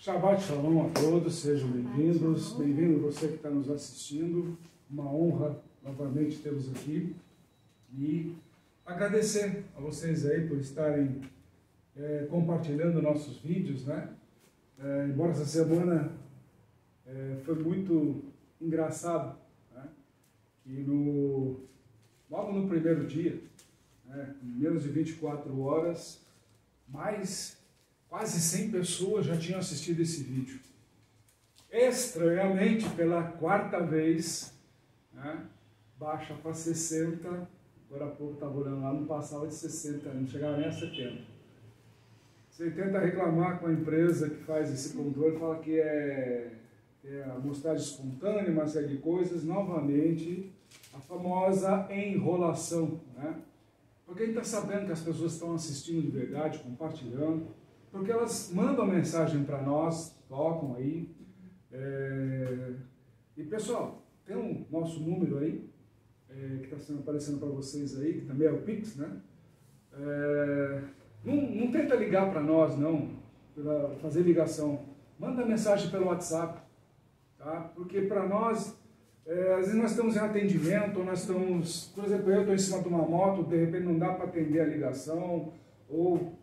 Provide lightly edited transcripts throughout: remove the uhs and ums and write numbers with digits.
Shabbat Shalom a todos, sejam bem-vindos. Bem-vindo você que está nos assistindo. Uma honra novamente tê-los aqui. E agradecer a vocês aí por estarem compartilhando nossos vídeos, né? Embora essa semana foi muito engraçado, né? E logo no primeiro dia, né, em menos de 24 horas, quase 100 pessoas já tinham assistido esse vídeo. Estranhamente, pela quarta vez, né, baixa para 60, agora há pouco estava olhando lá, não passava de 60, não chegava nem a 70. Você tenta reclamar com a empresa que faz esse controle, fala que é amostragem espontânea, uma série de coisas, novamente, a famosa enrolação, né? Porque a gente está sabendo que as pessoas estão assistindo de verdade, compartilhando, porque elas mandam mensagem para nós, tocam aí. E pessoal, tem um nosso número aí, que está aparecendo para vocês aí, que também é o Pix, né? Não tenta ligar para nós, não, para fazer ligação. Manda mensagem pelo WhatsApp, tá? Porque para nós, às vezes nós estamos em atendimento, ou nós estamos, por exemplo, eu estou em cima de uma moto, de repente não dá para atender a ligação, ou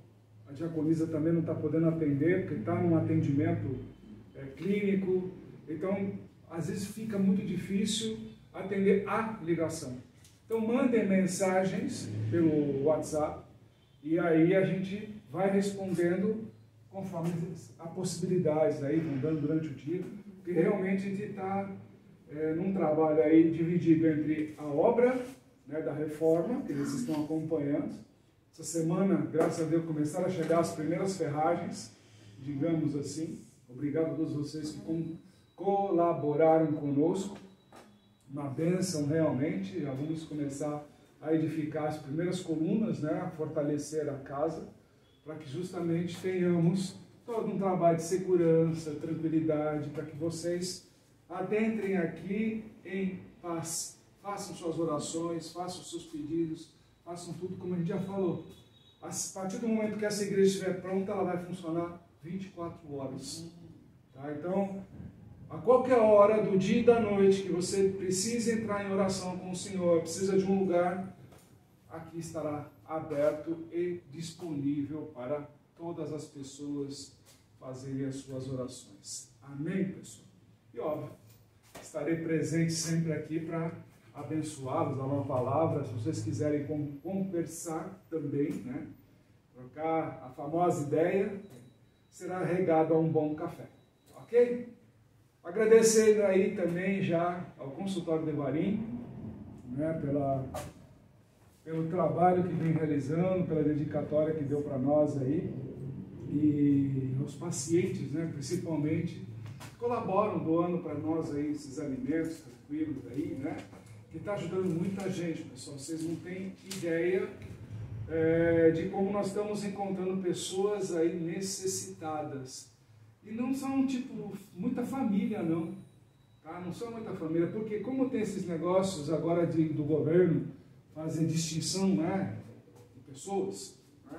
a diaconisa também não está podendo atender, porque está num atendimento clínico. Então, às vezes fica muito difícil atender a ligação. Então, mandem mensagens pelo WhatsApp, e aí a gente vai respondendo conforme as possibilidades aí, vão dando durante o dia, porque realmente a gente está num trabalho aí dividido entre a obra, né, da reforma, que vocês estão acompanhando. Essa semana, graças a Deus, começaram a chegar as primeiras ferragens, digamos assim. Obrigado a todos vocês que colaboraram conosco. Uma bênção realmente. Já vamos começar a edificar as primeiras colunas, né, a fortalecer a casa, para que justamente tenhamos todo um trabalho de segurança, tranquilidade, para que vocês adentrem aqui em paz. Façam suas orações, façam seus pedidos, façam tudo como a gente já falou. A partir do momento que essa igreja estiver pronta, ela vai funcionar 24 horas. Tá? Então, a qualquer hora do dia e da noite que você precisa entrar em oração com o Senhor, precisa de um lugar, aqui estará aberto e disponível para todas as pessoas fazerem as suas orações. Amém, pessoal? E óbvio, estarei presente sempre aqui para abençoá-los, dar uma palavra, se vocês quiserem conversar também, né? Trocar a famosa ideia, será regado a um bom café, ok? Agradecendo aí também já ao consultório Devarim, né, pelo trabalho que vem realizando, pela dedicatória que deu para nós aí, e aos pacientes, né, principalmente, que colaboram doando para nós aí esses alimentos tranquilos aí, né? Que está ajudando muita gente, pessoal. Vocês não têm ideia de como nós estamos encontrando pessoas aí necessitadas. E não são, tipo, muita família, não. Tá? Não são muita família, porque como tem esses negócios agora do governo, fazem distinção, né, de pessoas, né?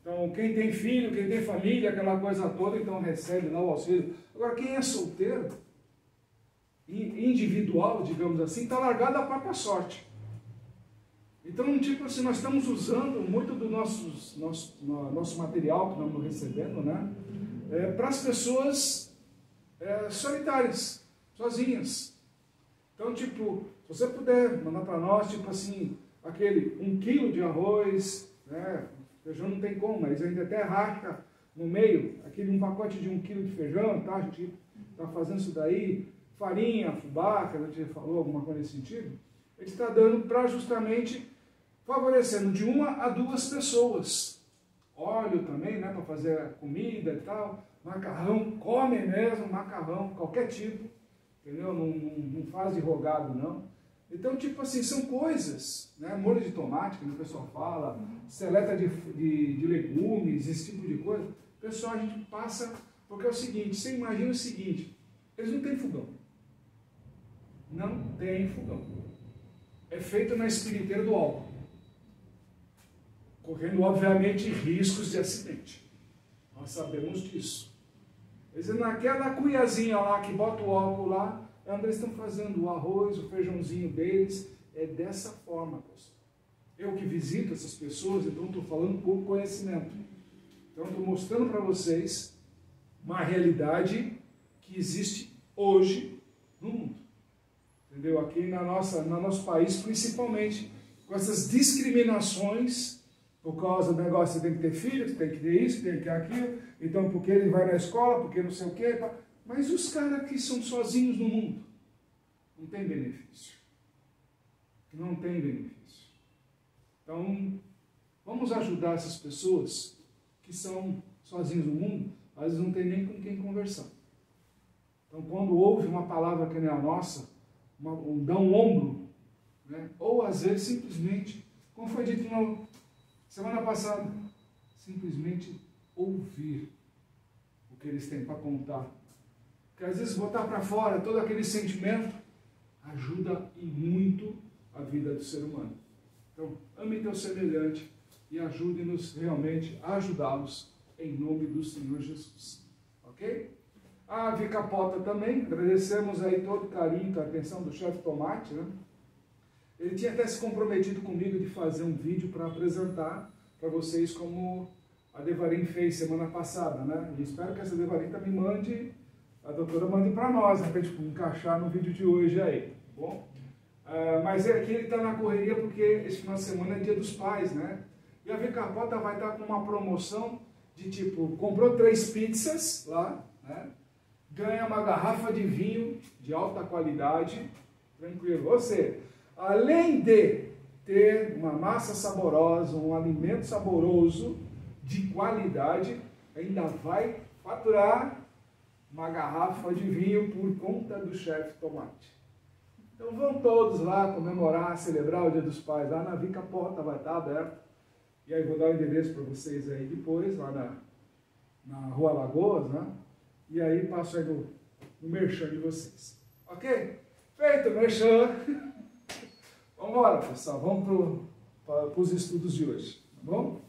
Então, quem tem filho, quem tem família, aquela coisa toda, então recebe lá o auxílio. Agora, quem é solteiro, individual, digamos assim, está largado à própria sorte. Então, tipo assim, nós estamos usando muito do nosso material que nós estamos recebendo, né, para as pessoas solitárias, sozinhas. Então, tipo, se você puder mandar para nós, tipo assim, aquele 1 quilo de arroz, né, feijão não tem como, mas ainda até racha no meio, aquele pacote de 1 quilo de feijão, tá? A gente está fazendo isso daí. Farinha, fubá, que a gente falou, alguma coisa nesse sentido, ele está dando para justamente favorecendo de 1 a 2 pessoas. Óleo também, né, para fazer a comida e tal, macarrão, come mesmo, macarrão, qualquer tipo, entendeu? Não faz de rogado, não. Então, tipo assim, são coisas, né, molho de tomate, que o pessoal fala, seleta de legumes, esse tipo de coisa. Pessoal, a gente passa, porque é o seguinte, você imagina o seguinte, eles não têm fogão. Não tem fogão. É feito na espiriteira do álcool, correndo, obviamente, riscos de acidente. Nós sabemos disso. Eles, naquela cuiazinha lá, que bota o álcool lá, eles estão fazendo o arroz, o feijãozinho deles. É dessa forma, pessoal. Eu que visito essas pessoas, então estou falando com conhecimento. Então estou mostrando para vocês uma realidade que existe hoje no mundo. Entendeu? Aqui no nosso país, principalmente, com essas discriminações, por causa do negócio, você tem que ter filho, você tem que ter isso, tem que ter aquilo, então porque ele vai na escola, porque não sei o quê. Mas os caras que são sozinhos no mundo, não tem benefício. Não tem benefício. Então, vamos ajudar essas pessoas que são sozinhos no mundo, às vezes não tem nem com quem conversar. Então, quando ouve uma palavra que não é a nossa, dá um ombro, né? Ou às vezes simplesmente, como foi dito na semana passada, simplesmente ouvir o que eles têm para contar. Porque às vezes botar para fora todo aquele sentimento ajuda e muito a vida do ser humano. Então, ame teu semelhante e ajude-nos realmente a ajudá-los em nome do Senhor Jesus. Ok? A Vicapota também, agradecemos aí todo o carinho, a atenção do chefe Tomate, né? Ele tinha até se comprometido comigo de fazer um vídeo para apresentar para vocês como a Devarim fez semana passada, né? E espero que essa Devarim também mande, a doutora mande para nós, né? Para a gente encaixar no vídeo de hoje aí, tá bom? Mas aqui ele está na correria porque esse final de semana é dia dos pais, né? E a Vicapota vai estar com uma promoção de tipo, comprou 3 pizzas lá, né? Ganha uma garrafa de vinho de alta qualidade, tranquilo. Ou seja, além de ter uma massa saborosa, um alimento saboroso, de qualidade, ainda vai faturar uma garrafa de vinho por conta do chefe Tomate. Então vão todos lá comemorar, celebrar o Dia dos Pais. Lá na Vicapota vai estar aberto. E aí vou dar o endereço para vocês aí depois, lá na Rua Lagoas, né? E aí passo aí no merchan de vocês. Ok? Feito o merchan. Vamos embora, pessoal. Vamos para os estudos de hoje. Tá bom?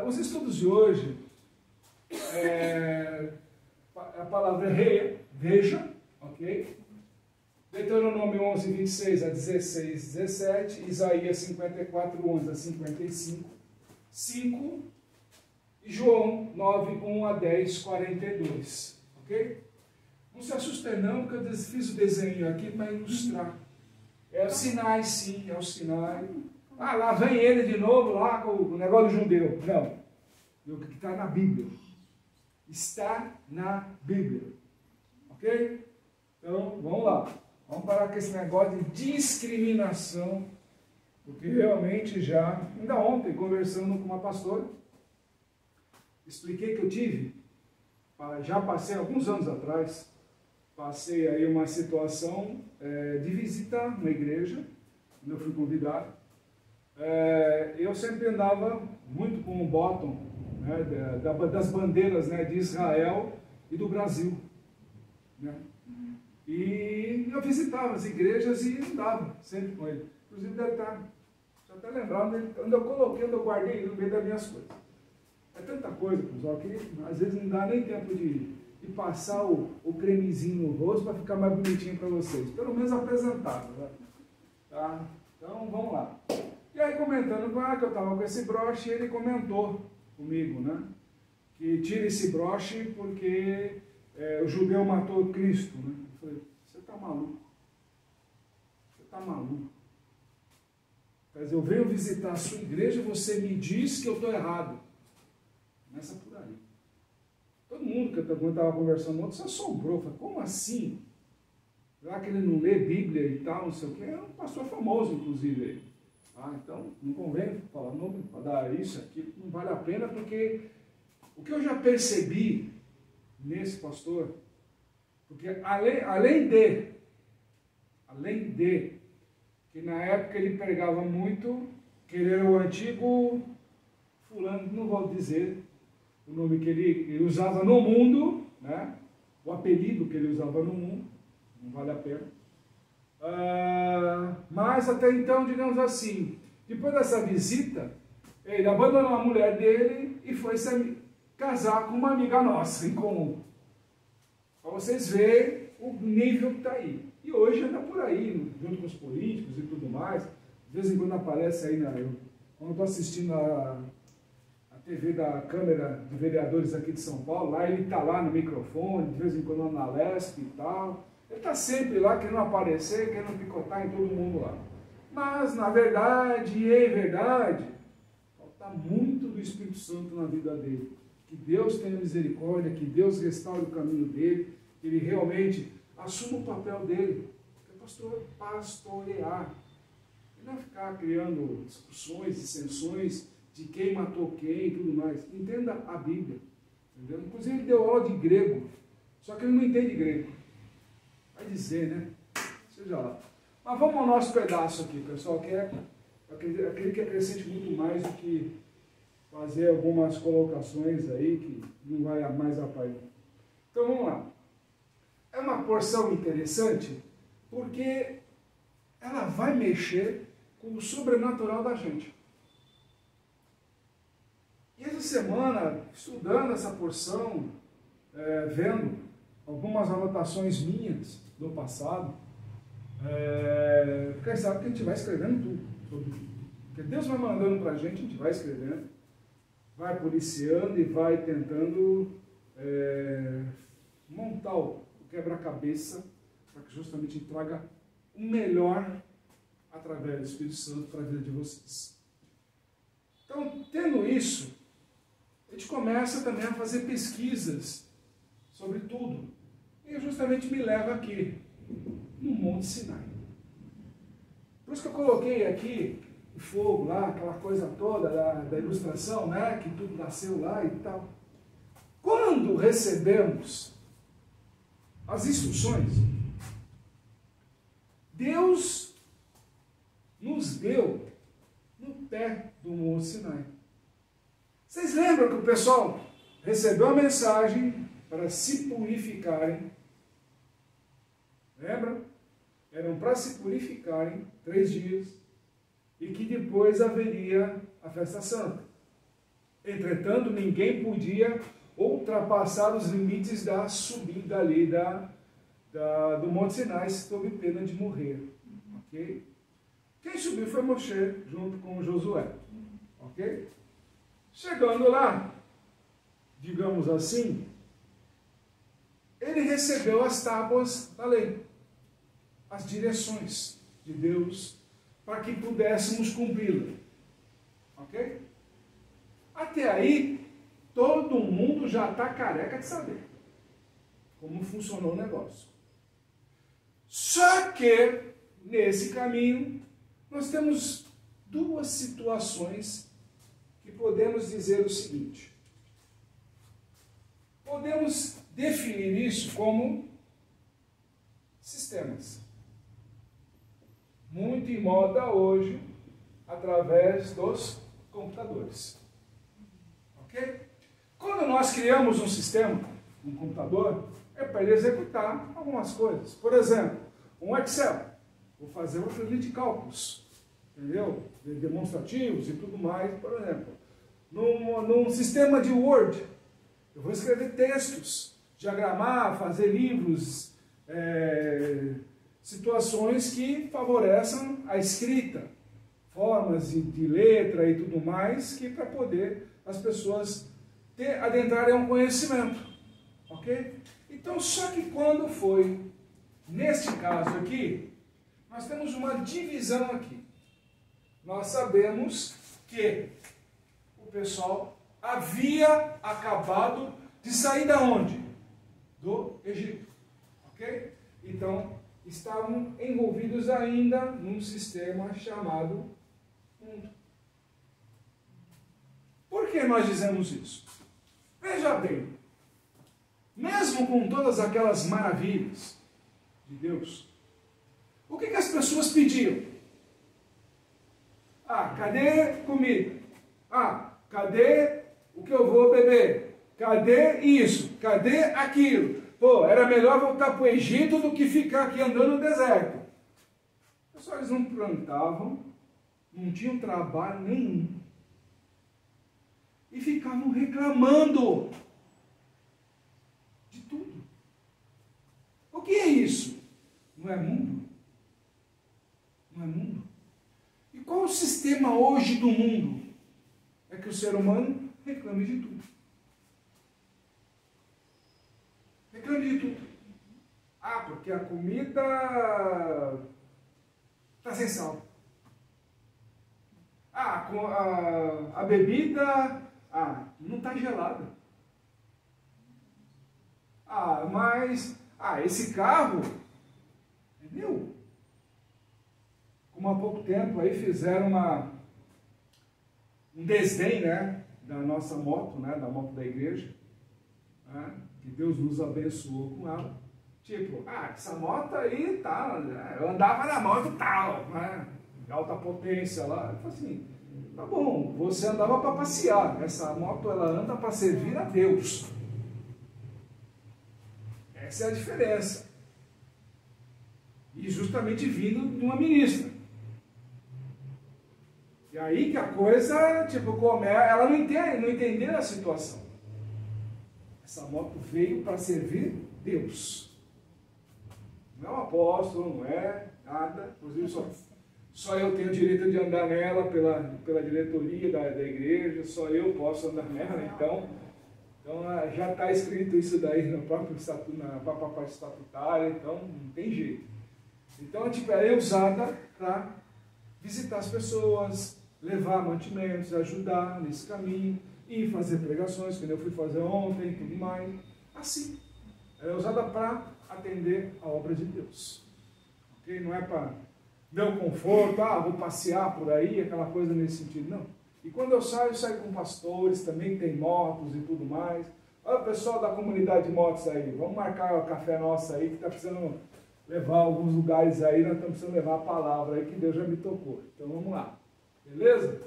Os estudos de hoje, a palavra é veja, ok? Deuteronômio 11, 26 a 16, 17, Isaías 54, 11 a 55, 5 e João 9, 1 a 10, 42, ok? Não se assustem não, porque eu fiz o desenho aqui para ilustrar. É o Sinai, sim, é o Sinai. Ah, lá vem ele de novo, lá com o negócio do judeu. Não, o que está na Bíblia. Está na Bíblia, ok? Então, vamos lá. Vamos parar com esse negócio de discriminação, porque realmente já, ainda ontem, conversando com uma pastora, expliquei que eu tive, já passei alguns anos atrás, passei aí uma situação de visita na igreja, quando eu fui convidado. Eu sempre andava muito com o bottom, né, das bandeiras, né, de Israel e do Brasil, né? E eu visitava as igrejas e andava sempre com ele. Inclusive deve estar, já está lembrando, onde eu coloquei, onde eu guardei no meio das minhas coisas. É tanta coisa, pessoal, que às vezes não dá nem tempo de passar o cremezinho no rosto para ficar mais bonitinho para vocês. Pelo menos apresentável, né? Tá? Então vamos lá. E aí comentando com ela que eu estava com esse broche, ele comentou comigo, né? Que tira esse broche porque o judeu matou Cristo, né? Eu falei, você está maluco? Você está maluco? Quer dizer, eu venho visitar a sua igreja e você me diz que eu estou errado. Começa por aí. Todo mundo que eu estava conversando ontem se assombrou. Falei, como assim? Será que ele não lê Bíblia e tal, não sei o quê? É um pastor famoso, inclusive. Aí. Então, não convém falar nome para dar isso aqui, não vale a pena, porque o que eu já percebi nesse pastor, porque além de que na época ele pregava muito, que ele era o antigo fulano, não vou dizer o nome que ele usava no mundo, né? O apelido que ele usava no mundo, não vale a pena. Mas até então, digamos assim, depois dessa visita, ele abandonou a mulher dele e foi se casar com uma amiga nossa em comum. Para vocês verem o nível que está aí. E hoje anda por aí, junto com os políticos e tudo mais. De vez em quando aparece aí, quando eu estou assistindo a TV da Câmara de Vereadores aqui de São Paulo, lá ele está lá no microfone, de vez em quando na Lesp e tal. Ele está sempre lá querendo aparecer, querendo picotar em todo mundo lá. Mas, na verdade, e em verdade, falta muito do Espírito Santo na vida dele. Que Deus tenha misericórdia, que Deus restaure o caminho dele, que ele realmente assuma o papel dele, que é pastorear. E não ficar criando discussões, dissensões de quem matou quem e tudo mais. Entenda a Bíblia. Entendeu? Inclusive ele deu aula de grego, só que ele não entende grego. Vai dizer, né? Seja lá. Mas vamos ao nosso pedaço aqui, pessoal, que é aquele que acrescente muito mais do que fazer algumas colocações aí que não vai mais a paz. Então vamos lá. É uma porção interessante porque ela vai mexer com o sobrenatural da gente. E essa semana, estudando essa porção, vendo algumas anotações minhas do passado, porque sabe que a gente vai escrevendo tudo, sobre tudo. Porque Deus vai mandando para a gente vai escrevendo, vai policiando e vai tentando montar o quebra-cabeça para que justamente traga o melhor através do Espírito Santo para a vida de vocês. Então, tendo isso, a gente começa também a fazer pesquisas sobre tudo. E justamente me leva aqui, no Monte Sinai. Por isso que eu coloquei aqui o fogo lá, aquela coisa toda da ilustração, né? Que tudo nasceu lá e tal. Quando recebemos as instruções, Deus nos deu no pé do Monte Sinai. Vocês lembram que o pessoal recebeu a mensagem para se purificarem? Lembram? Eram para se purificarem 3 dias e que depois haveria a festa santa. Entretanto, ninguém podia ultrapassar os limites da subida ali do Monte Sinai sob pena de morrer. Ok? Quem subiu foi Moshe junto com Josué. Ok? Chegando lá, digamos assim, ele recebeu as tábuas da lei, as direções de Deus, para que pudéssemos cumpri-la. Ok? Até aí, todo mundo já está careca de saber como funcionou o negócio. Só que, nesse caminho, nós temos 2 situações que podemos dizer o seguinte. Podemos definir isso como sistemas. Muito em moda hoje, através dos computadores. Ok? Quando nós criamos um sistema, um computador, é para ele executar algumas coisas. Por exemplo, um Excel. Vou fazer uma planilha de cálculos. Entendeu? Demonstrativos e tudo mais, por exemplo. Num sistema de Word, eu vou escrever textos, diagramar, fazer livros, situações que favoreçam a escrita, formas de letra e tudo mais, que para poder as pessoas adentrarem a um conhecimento. Ok? Então, só que quando foi, neste caso aqui, nós temos uma divisão aqui. Nós sabemos que o pessoal havia acabado de sair da onde? Do Egito. Ok? Então, estavam envolvidos ainda num sistema chamado mundo. Por que nós dizemos isso? Veja bem, mesmo com todas aquelas maravilhas de Deus, o que as pessoas pediam? Cadê comida? Cadê o que eu vou beber? Cadê isso? Cadê aquilo? Era melhor voltar para o Egito do que ficar aqui andando no deserto. Pessoal, eles não plantavam, não tinham trabalho nenhum. E ficavam reclamando de tudo. sistema hoje do mundo é que o ser humano reclame de tudo. Reclame de tudo. Ah, porque a comida está sem sal. Ah, a bebida não está gelada. Mas esse carro é meu. Como há pouco tempo aí fizeram um desdém, né, da nossa moto, né, da moto da igreja, né, que Deus nos abençoou com ela. Tipo, essa moto aí tá, eu andava na moto tal, né, de alta potência lá. Eu falei assim, tá bom, você andava para passear, essa moto ela anda para servir a Deus. Essa é a diferença. E justamente vindo de uma ministra. E aí que a coisa, tipo, ela não entendeu a situação. Essa moto veio para servir Deus. Não é um apóstolo, não é nada. Inclusive, só eu tenho o direito de andar nela pela diretoria da igreja, só eu posso andar nela, então já está escrito isso daí no próprio estatuto, na própria parte estatutária, então não tem jeito. Então, tipo, ela é usada para visitar as pessoas, levar mantimentos, ajudar nesse caminho, e fazer pregações, que eu fui fazer ontem e tudo mais. Assim. Ela é usada para atender a obra de Deus. Okay? Não é para meu conforto, vou passear por aí, aquela coisa nesse sentido, não. E quando eu saio com pastores, também tem motos e tudo mais. Olha o pessoal da comunidade de motos aí, vamos marcar o café nosso aí, que está precisando levar alguns lugares aí, nós estamos precisando levar a palavra aí, que Deus já me tocou. Então vamos lá, beleza?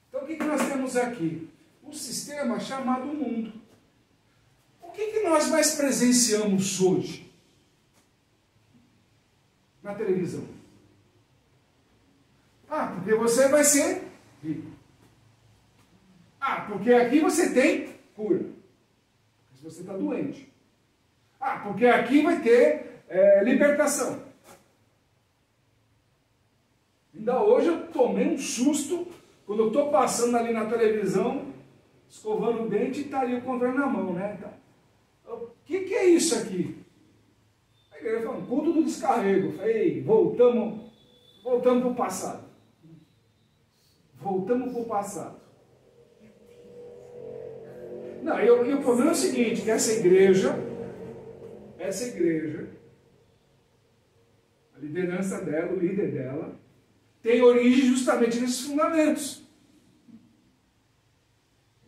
Então o que nós temos aqui? Um sistema chamado mundo. O que nós mais presenciamos hoje? Na televisão. Porque você vai ser rico. Porque aqui você tem cura. Se você está doente. Porque aqui vai ter libertação. Ainda hoje eu tomei um susto quando eu estou passando ali na televisão, escovando o dente e está ali o controle na mão, né? O que é isso aqui? A igreja falou, culto do descarrego. Eu falei, voltamos para o passado. Voltamos para o passado. Não, e o problema é o seguinte, que essa igreja, a liderança dela, o líder dela, tem origem justamente nesses fundamentos.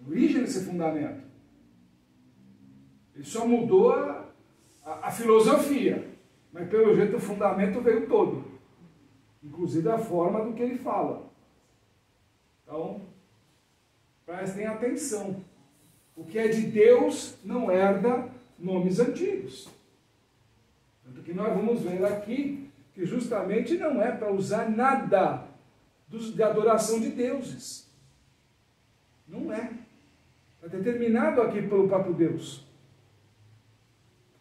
Origem nesse fundamento. Ele só mudou a filosofia, mas pelo jeito o fundamento veio todo. Inclusive a forma do que ele fala. Então, prestem atenção. O que é de Deus não herda nomes antigos. Tanto que nós vamos ver aqui que justamente não é para usar nada de adoração de deuses. Não é. Está determinado aqui pelo próprio Deus.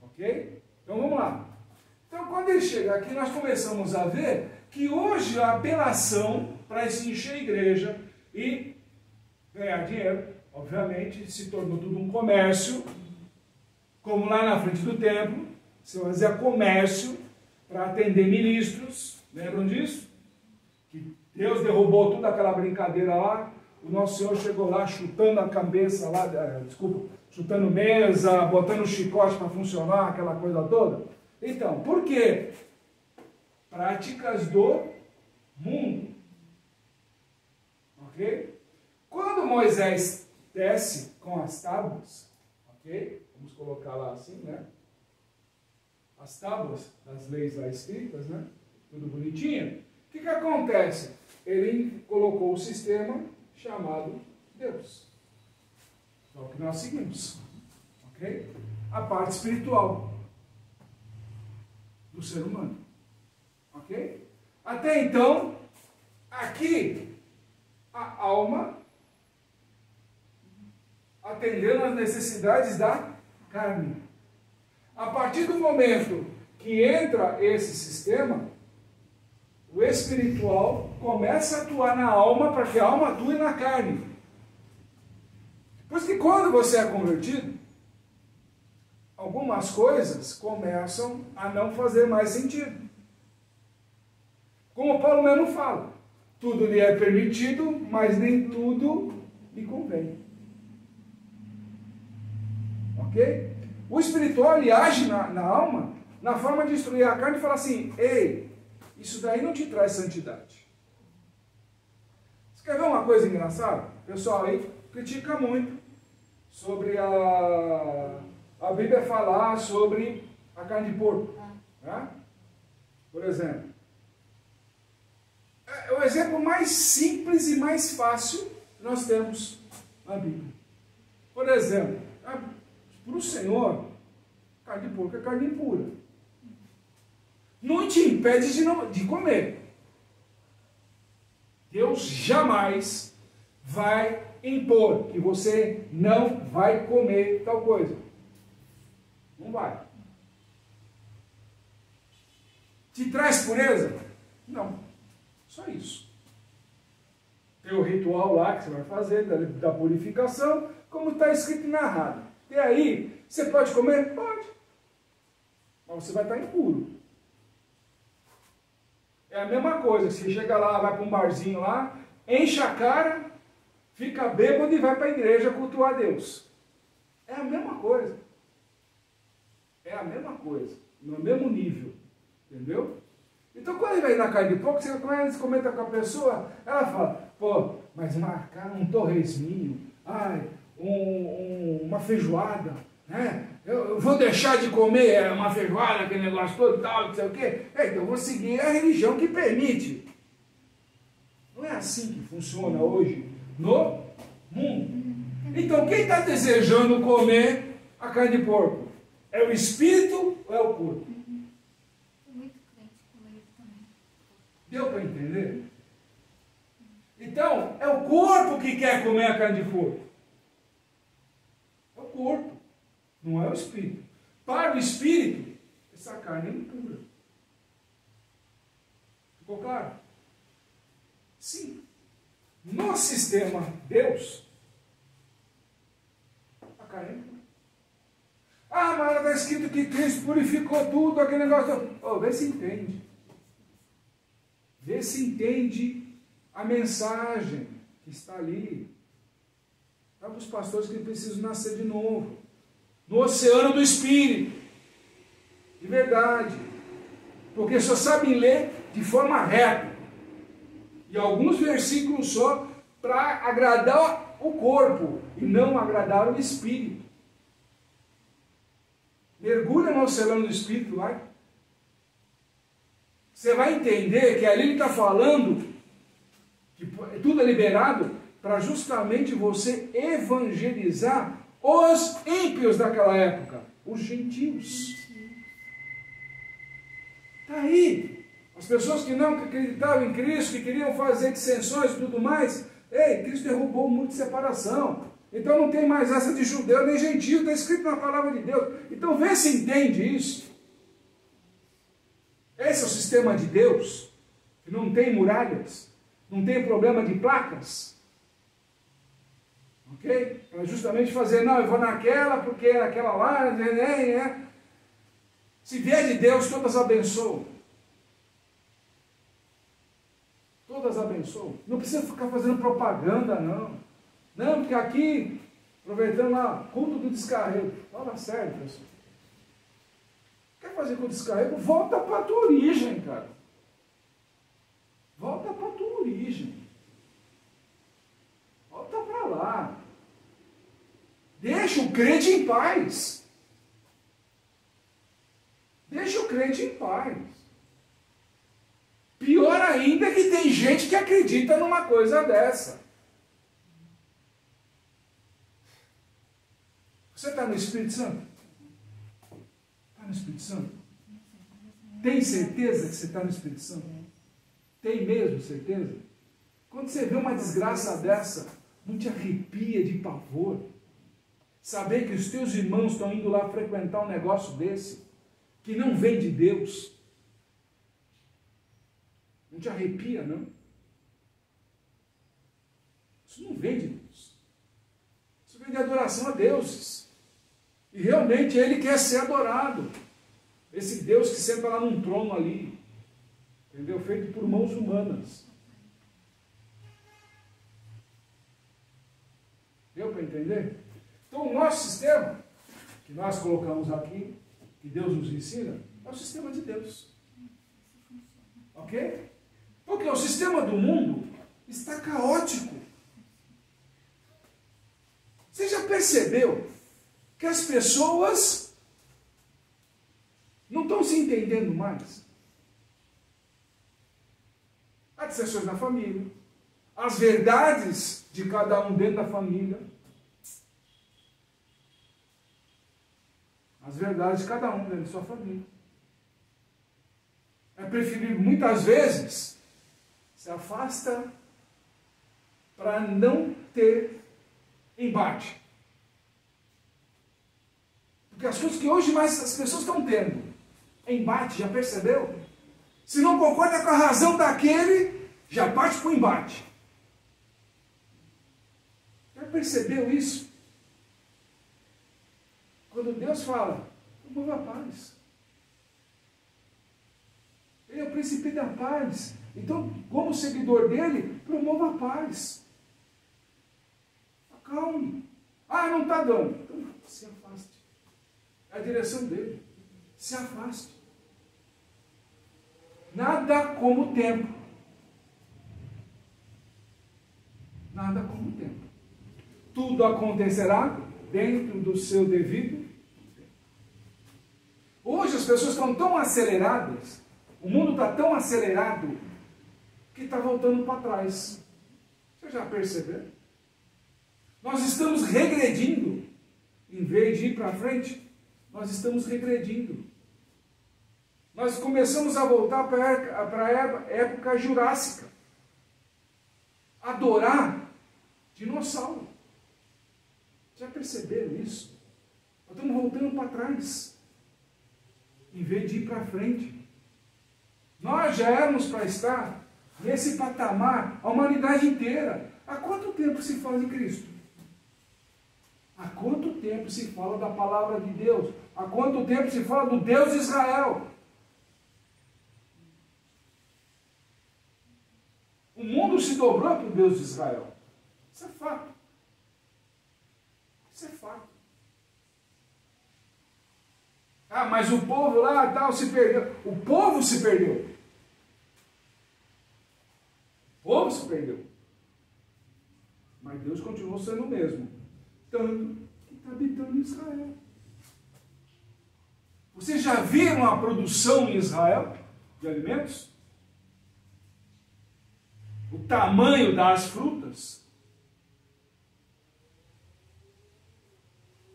Ok? Então vamos lá. Então quando ele chega aqui, nós começamos a ver que hoje a apelação para se encher a igreja e ganhar dinheiro, obviamente, se tornou tudo um comércio, como lá na frente do templo, você fazia comércio para atender ministros, lembram disso? Que Deus derrubou toda aquela brincadeira lá, o nosso Senhor chegou lá chutando a cabeça lá, chutando mesa, botando chicote para funcionar, aquela coisa toda. Então, por quê? Práticas do mundo. Ok? Quando Moisés desce com as tábuas, ok? Vamos colocar lá assim, né? As tábuas das leis lá escritas, né? Tudo bonitinho. O que acontece? Ele colocou o sistema chamado Deus. É o que nós seguimos. Ok? A parte espiritual do ser humano. Ok? Até então, aqui, a alma atendendo às necessidades da carne. A partir do momento que entra esse sistema, o espiritual começa a atuar na alma para que a alma atue na carne. Por isso que quando você é convertido, algumas coisas começam a não fazer mais sentido. Como Paulo mesmo fala, tudo lhe é permitido, mas nem tudo lhe convém. Ok? O espiritual, ele age na alma, na forma de destruir a carne e fala assim, ei, isso daí não te traz santidade. Você quer ver uma coisa engraçada? O pessoal aí critica muito sobre a Bíblia falar sobre a carne de porco. Né? Por exemplo, é o exemplo mais simples e mais fácil que nós temos na Bíblia. Por exemplo, para o Senhor, carne de porco é carne impura. Não te impede de comer. Deus jamais vai impor que você não vai comer tal coisa. Não vai. Te traz pureza? Não. Só isso. Tem o ritual lá que você vai fazer, da purificação, como está escrito e narrado. E aí, você pode comer? Pode. Mas você vai estar impuro. É a mesma coisa, você chega lá, vai para um barzinho lá, enche a cara, fica bêbado e vai para a igreja cultuar a Deus. É a mesma coisa. É a mesma coisa, no mesmo nível. Entendeu? Então, quando ele vai na carne de porco, você comenta com a pessoa, ela fala, pô, mas um torresminho, uma feijoada, né? Eu vou deixar de comer uma feijoada, aquele negócio todo, tal, não sei o quê. Então, eu vou seguir a religião que permite. Não é assim que funciona hoje no mundo. Então, quem está desejando comer a carne de porco? É o espírito ou é o corpo? Muito crente comer também. Deu para entender? Então, é o corpo que quer comer a carne de porco. É o corpo, não é o espírito. Para o espírito, essa carne é impura. Ficou claro? Sim. No sistema Deus, a carne é impura. Mas está escrito que Cristo purificou tudo, aquele negócio. Vê se entende. Vê se entende a mensagem que está ali. Para os pastores que precisam nascer de novo. No oceano do Espírito. De verdade. Porque só sabem ler de forma reta. E alguns versículos só para agradar o corpo e não agradar o Espírito. Mergulha no oceano do Espírito, vai. Você vai entender que ali ele está falando que tudo é liberado para justamente você evangelizar os ímpios daquela época, os gentios. Está aí. As pessoas que não acreditavam em Cristo, que queriam fazer dissensões e tudo mais, Cristo derrubou o muro de separação. Então não tem mais essa de judeu nem gentio, está escrito na palavra de Deus. Então vê se entende isso. Esse é o sistema de Deus, que não tem muralhas, não tem problema de placas. Ok? Para justamente fazer, não, eu vou naquela porque é aquela lá, né? Se vier de Deus, todas abençoam. Todas abençoam. Não precisa ficar fazendo propaganda, não. Não, porque aqui, aproveitando lá, culto do descarrego. Fala sério, pessoal. Quer fazer culto do descarrego? Volta para a tua origem, cara. Volta para a tua origem. Volta para lá. Deixa o crente em paz. Deixa o crente em paz. Pior ainda é que tem gente que acredita numa coisa dessa. Você está no Espírito Santo? Está no Espírito Santo? Tem certeza que você está no Espírito Santo? Tem mesmo certeza? Quando você vê uma desgraça dessa, não te arrepia de pavor? Saber que os teus irmãos estão indo lá frequentar um negócio desse, que não vem de Deus. Não te arrepia, não? Isso não vem de Deus. Isso vem de adoração a deuses. E realmente Ele quer ser adorado. Esse Deus que senta lá num trono ali. Entendeu? Feito por mãos humanas. Deu para entender? Então o nosso sistema, que nós colocamos aqui, que Deus nos ensina, é o sistema de Deus. Ok? Porque o sistema do mundo está caótico. Você já percebeu que as pessoas não estão se entendendo mais? As dissensões na família, as verdades de cada um dentro da família, as verdades de cada um dentro da sua família. É preferível, muitas vezes, se afasta para não ter embate. Porque as coisas que hoje mais as pessoas estão tendo, embate, já percebeu? Se não concorda com a razão daquele, já parte para o embate. Já percebeu isso? Quando Deus fala, promova a paz. Ele é o príncipe da paz. Então, como seguidor dele, promova a paz. Acalme. Ah, não está dando. Então, se afaste. É a direção dele. Se afaste. Nada como o tempo. Nada como o tempo. Tudo acontecerá dentro do seu devido tempo. Hoje as pessoas estão tão aceleradas, o mundo está tão acelerado, que está voltando para trás. Você já percebeu? Nós estamos regredindo. Em vez de ir para frente, nós estamos regredindo. Nós começamos a voltar para a época jurássica. Adorar dinossauro. Já perceberam isso? Nós estamos voltando para trás. Em vez de ir para frente. Nós já éramos para estar nesse patamar, a humanidade inteira. Há quanto tempo se fala de Cristo? Há quanto tempo se fala da palavra de Deus? Há quanto tempo se fala do Deus de Israel? O mundo se dobrou para o Deus de Israel. Isso é fato. Isso é fato. Ah, mas o povo lá tal se perdeu. O povo se perdeu. O povo se perdeu. Mas Deus continuou sendo o mesmo. Tanto que está habitando em Israel. Vocês já viram a produção em Israel de alimentos? O tamanho das frutas?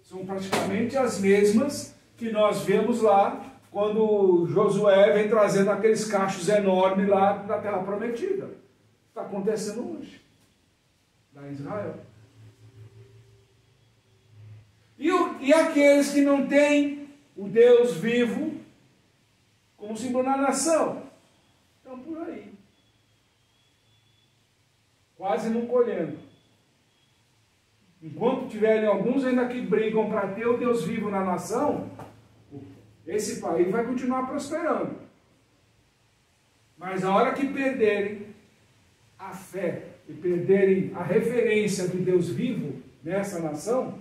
São praticamente as mesmas que nós vemos lá, quando Josué vem trazendo aqueles cachos enormes lá da terra prometida. Está acontecendo hoje, lá em Israel. E aqueles que não têm o Deus vivo como símbolo na nação, estão por aí. Quase não colhendo. Enquanto tiverem alguns ainda que brigam para ter o Deus vivo na nação, esse país vai continuar prosperando. Mas a hora que perderem a fé e perderem a referência do Deus vivo nessa nação,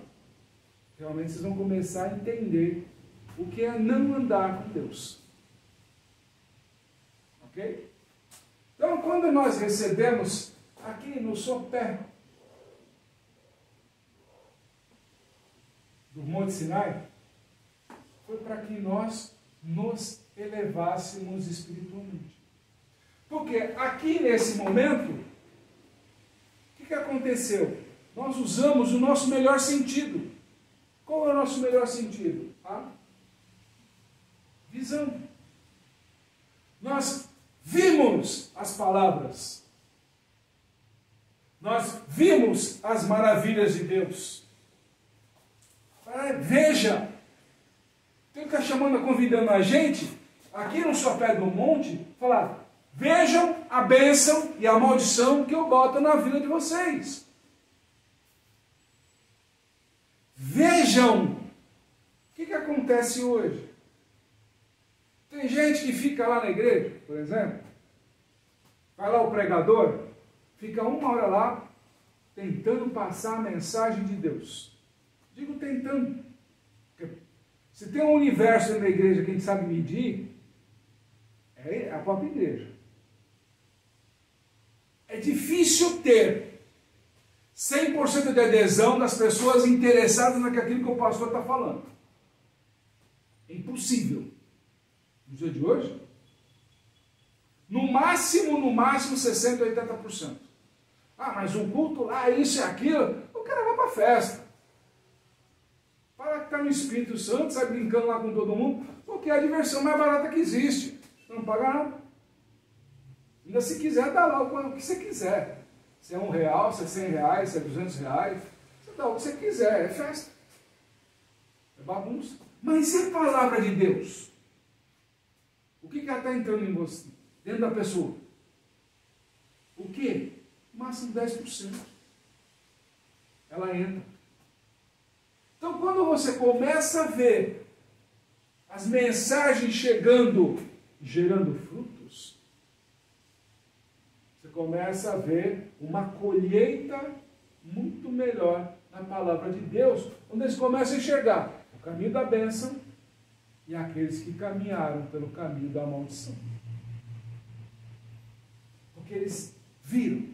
realmente vocês vão começar a entender o que é não andar com Deus. Ok? Então, quando nós recebemos aqui no sopé do Monte Sinai, foi para que nós nos elevássemos espiritualmente. Porque aqui nesse momento, o que aconteceu? Nós usamos o nosso melhor sentido. Qual é o nosso melhor sentido? A visão. Nós vimos as palavras. Nós vimos as maravilhas de Deus. Veja. Ele está chamando, convidando a gente, aqui no sopé do monte, falar, vejam a bênção e a maldição que eu boto na vida de vocês. Vejam o que acontece hoje. Tem gente que fica lá na igreja, por exemplo, vai lá o pregador, fica 1 hora lá, tentando passar a mensagem de Deus. Digo tentando. Se tem um universo na igreja que a gente sabe medir, é a própria igreja. É difícil ter 100% de adesão das pessoas interessadas naquilo que o pastor está falando. É impossível. No dia de hoje, no máximo 60% ou 80%. Ah, mas o culto lá, isso e aquilo, o cara vai para a festa. Fala que está no Espírito Santo, sai brincando lá com todo mundo, porque é a diversão mais barata que existe. Você não paga nada. Ainda se quiser, dá lá o que você quiser. Se é R$1, se é R$100, se é R$200, você dá o que você quiser, é festa. É bagunça. Mas e a palavra de Deus? O que ela está entrando em você, dentro da pessoa? O quê? Máximo 10%. Ela entra. Então, quando você começa a ver as mensagens chegando, gerando frutos, você começa a ver uma colheita muito melhor na palavra de Deus, onde eles começam a enxergar o caminho da bênção e aqueles que caminharam pelo caminho da maldição. Porque eles viram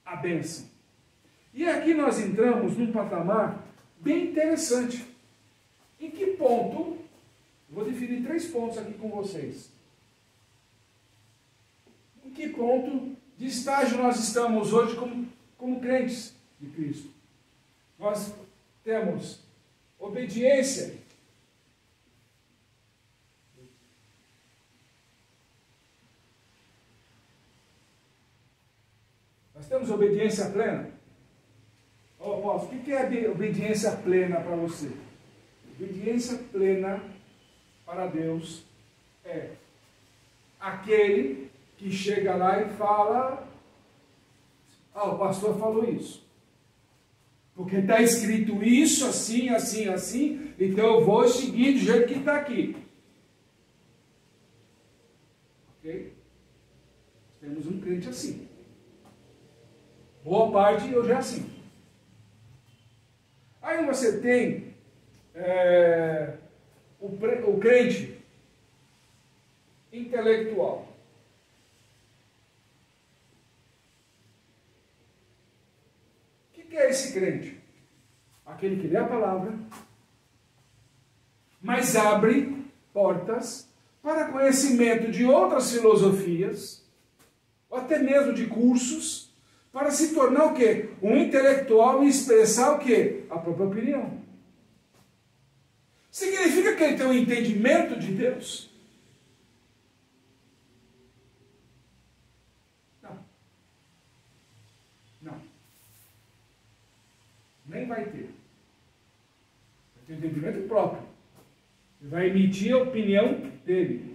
a bênção. E aqui nós entramos num patamar bem interessante. Em que ponto, vou definir 3 pontos aqui com vocês. Em que ponto de estágio nós estamos hoje como crentes de Cristo? Nós temos obediência. Nós temos obediência plena. Ô, apóstolo, o que é obediência plena para você? Obediência plena para Deus é aquele que chega lá e fala: ah, o pastor falou isso. Porque está escrito isso, assim, assim, assim, então eu vou seguir do jeito que está aqui. Ok? Temos um crente assim. Boa parte hoje é assim. Aí você tem o crente intelectual. O que é esse crente? Aquele que lê a palavra, mas abre portas para conhecimento de outras filosofias, ou até mesmo de cursos, para se tornar o quê? Um intelectual e expressar o quê? A própria opinião. Significa que ele tem um entendimento de Deus? Não. Não. Nem vai ter. Vai ter entendimento próprio. Ele vai emitir a opinião dele.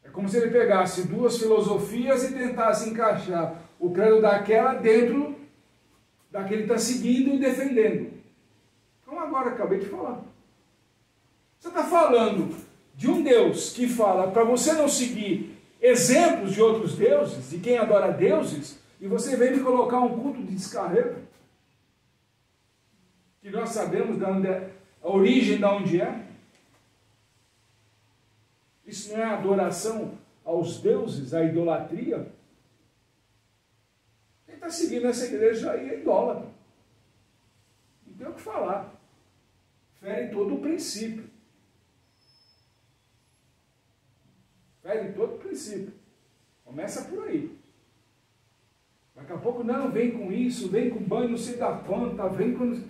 É como se ele pegasse 2 filosofias e tentasse encaixar o credo daquela dentro da que ele está seguindo e defendendo. Como agora acabei de falar. Você está falando de um Deus que fala para você não seguir exemplos de outros deuses, de quem adora deuses, e você vem me colocar um culto de descarrego, que nós sabemos de onde é, a origem de onde é. Isso não é adoração aos deuses, a idolatria? Quem está seguindo essa igreja aí é idólatra. Não tem o que falar. Fere todo o princípio. Fere todo o princípio. Começa por aí. Daqui a pouco, não, vem com isso, vem com banho, não sei da quanta, vem com...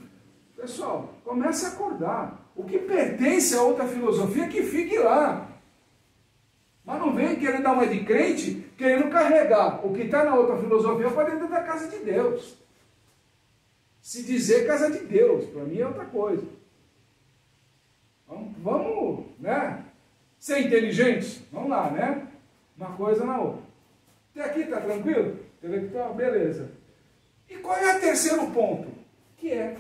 Pessoal, começa a acordar. O que pertence a outra filosofia, que fique lá. Mas não vem querendo dar uma de crente, querendo carregar o que está na outra filosofia para dentro da casa de Deus. Se dizer casa de Deus, para mim é outra coisa. Vamos, né? Ser inteligentes? Vamos lá, né? Uma coisa na outra. Até aqui está tranquilo? Intelectual? Beleza. E qual é o terceiro ponto? Que é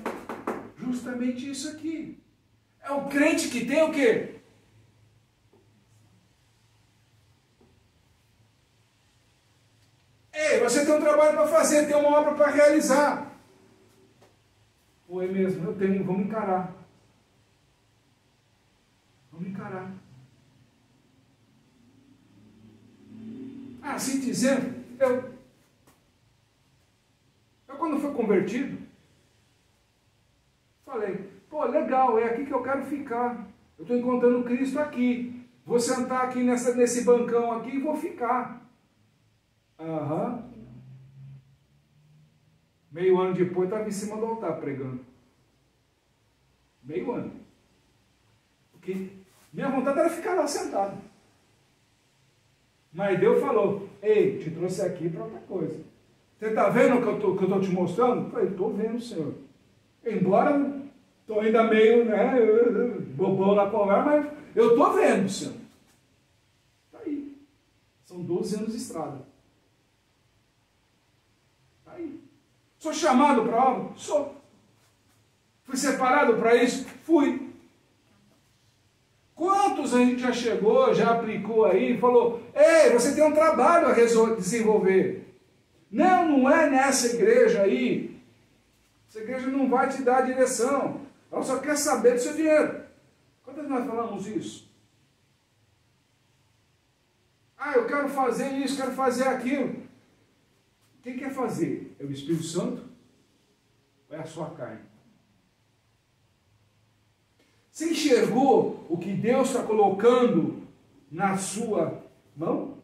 justamente isso aqui. É o crente que tem o quê? Ei, você tem um trabalho para fazer, tem uma obra para realizar. Ou é mesmo? Eu tenho, vamos encarar. Vamos encarar. Assim dizendo, eu quando fui convertido, falei, pô, legal, é aqui que eu quero ficar. Eu estou encontrando Cristo aqui. Vou sentar aqui nesse bancão aqui e vou ficar. Aham. Meio ano depois estava em cima do altar pregando. Meio ano. Porque minha vontade era ficar lá sentado. Mas Deus falou, ei, te trouxe aqui para outra coisa. Você está vendo o que eu estou te mostrando? Eu falei, estou vendo, Senhor. Embora estou ainda meio, né, bobão na conversa, mas eu estou vendo, Senhor. Está aí. São 12 anos de estrada. Está aí. Sou chamado para a obra? Sou. Fui separado para isso? Fui. Quantos a gente já chegou, já aplicou aí e falou, ei, você tem um trabalho a desenvolver. Não é nessa igreja aí. Essa igreja não vai te dar a direção. Ela só quer saber do seu dinheiro. Quantas nós falamos isso? Ah, eu quero fazer isso, quero fazer aquilo. Quem quer fazer? É o Espírito Santo? Ou é a sua carne? Você enxergou o que Deus está colocando na sua mão?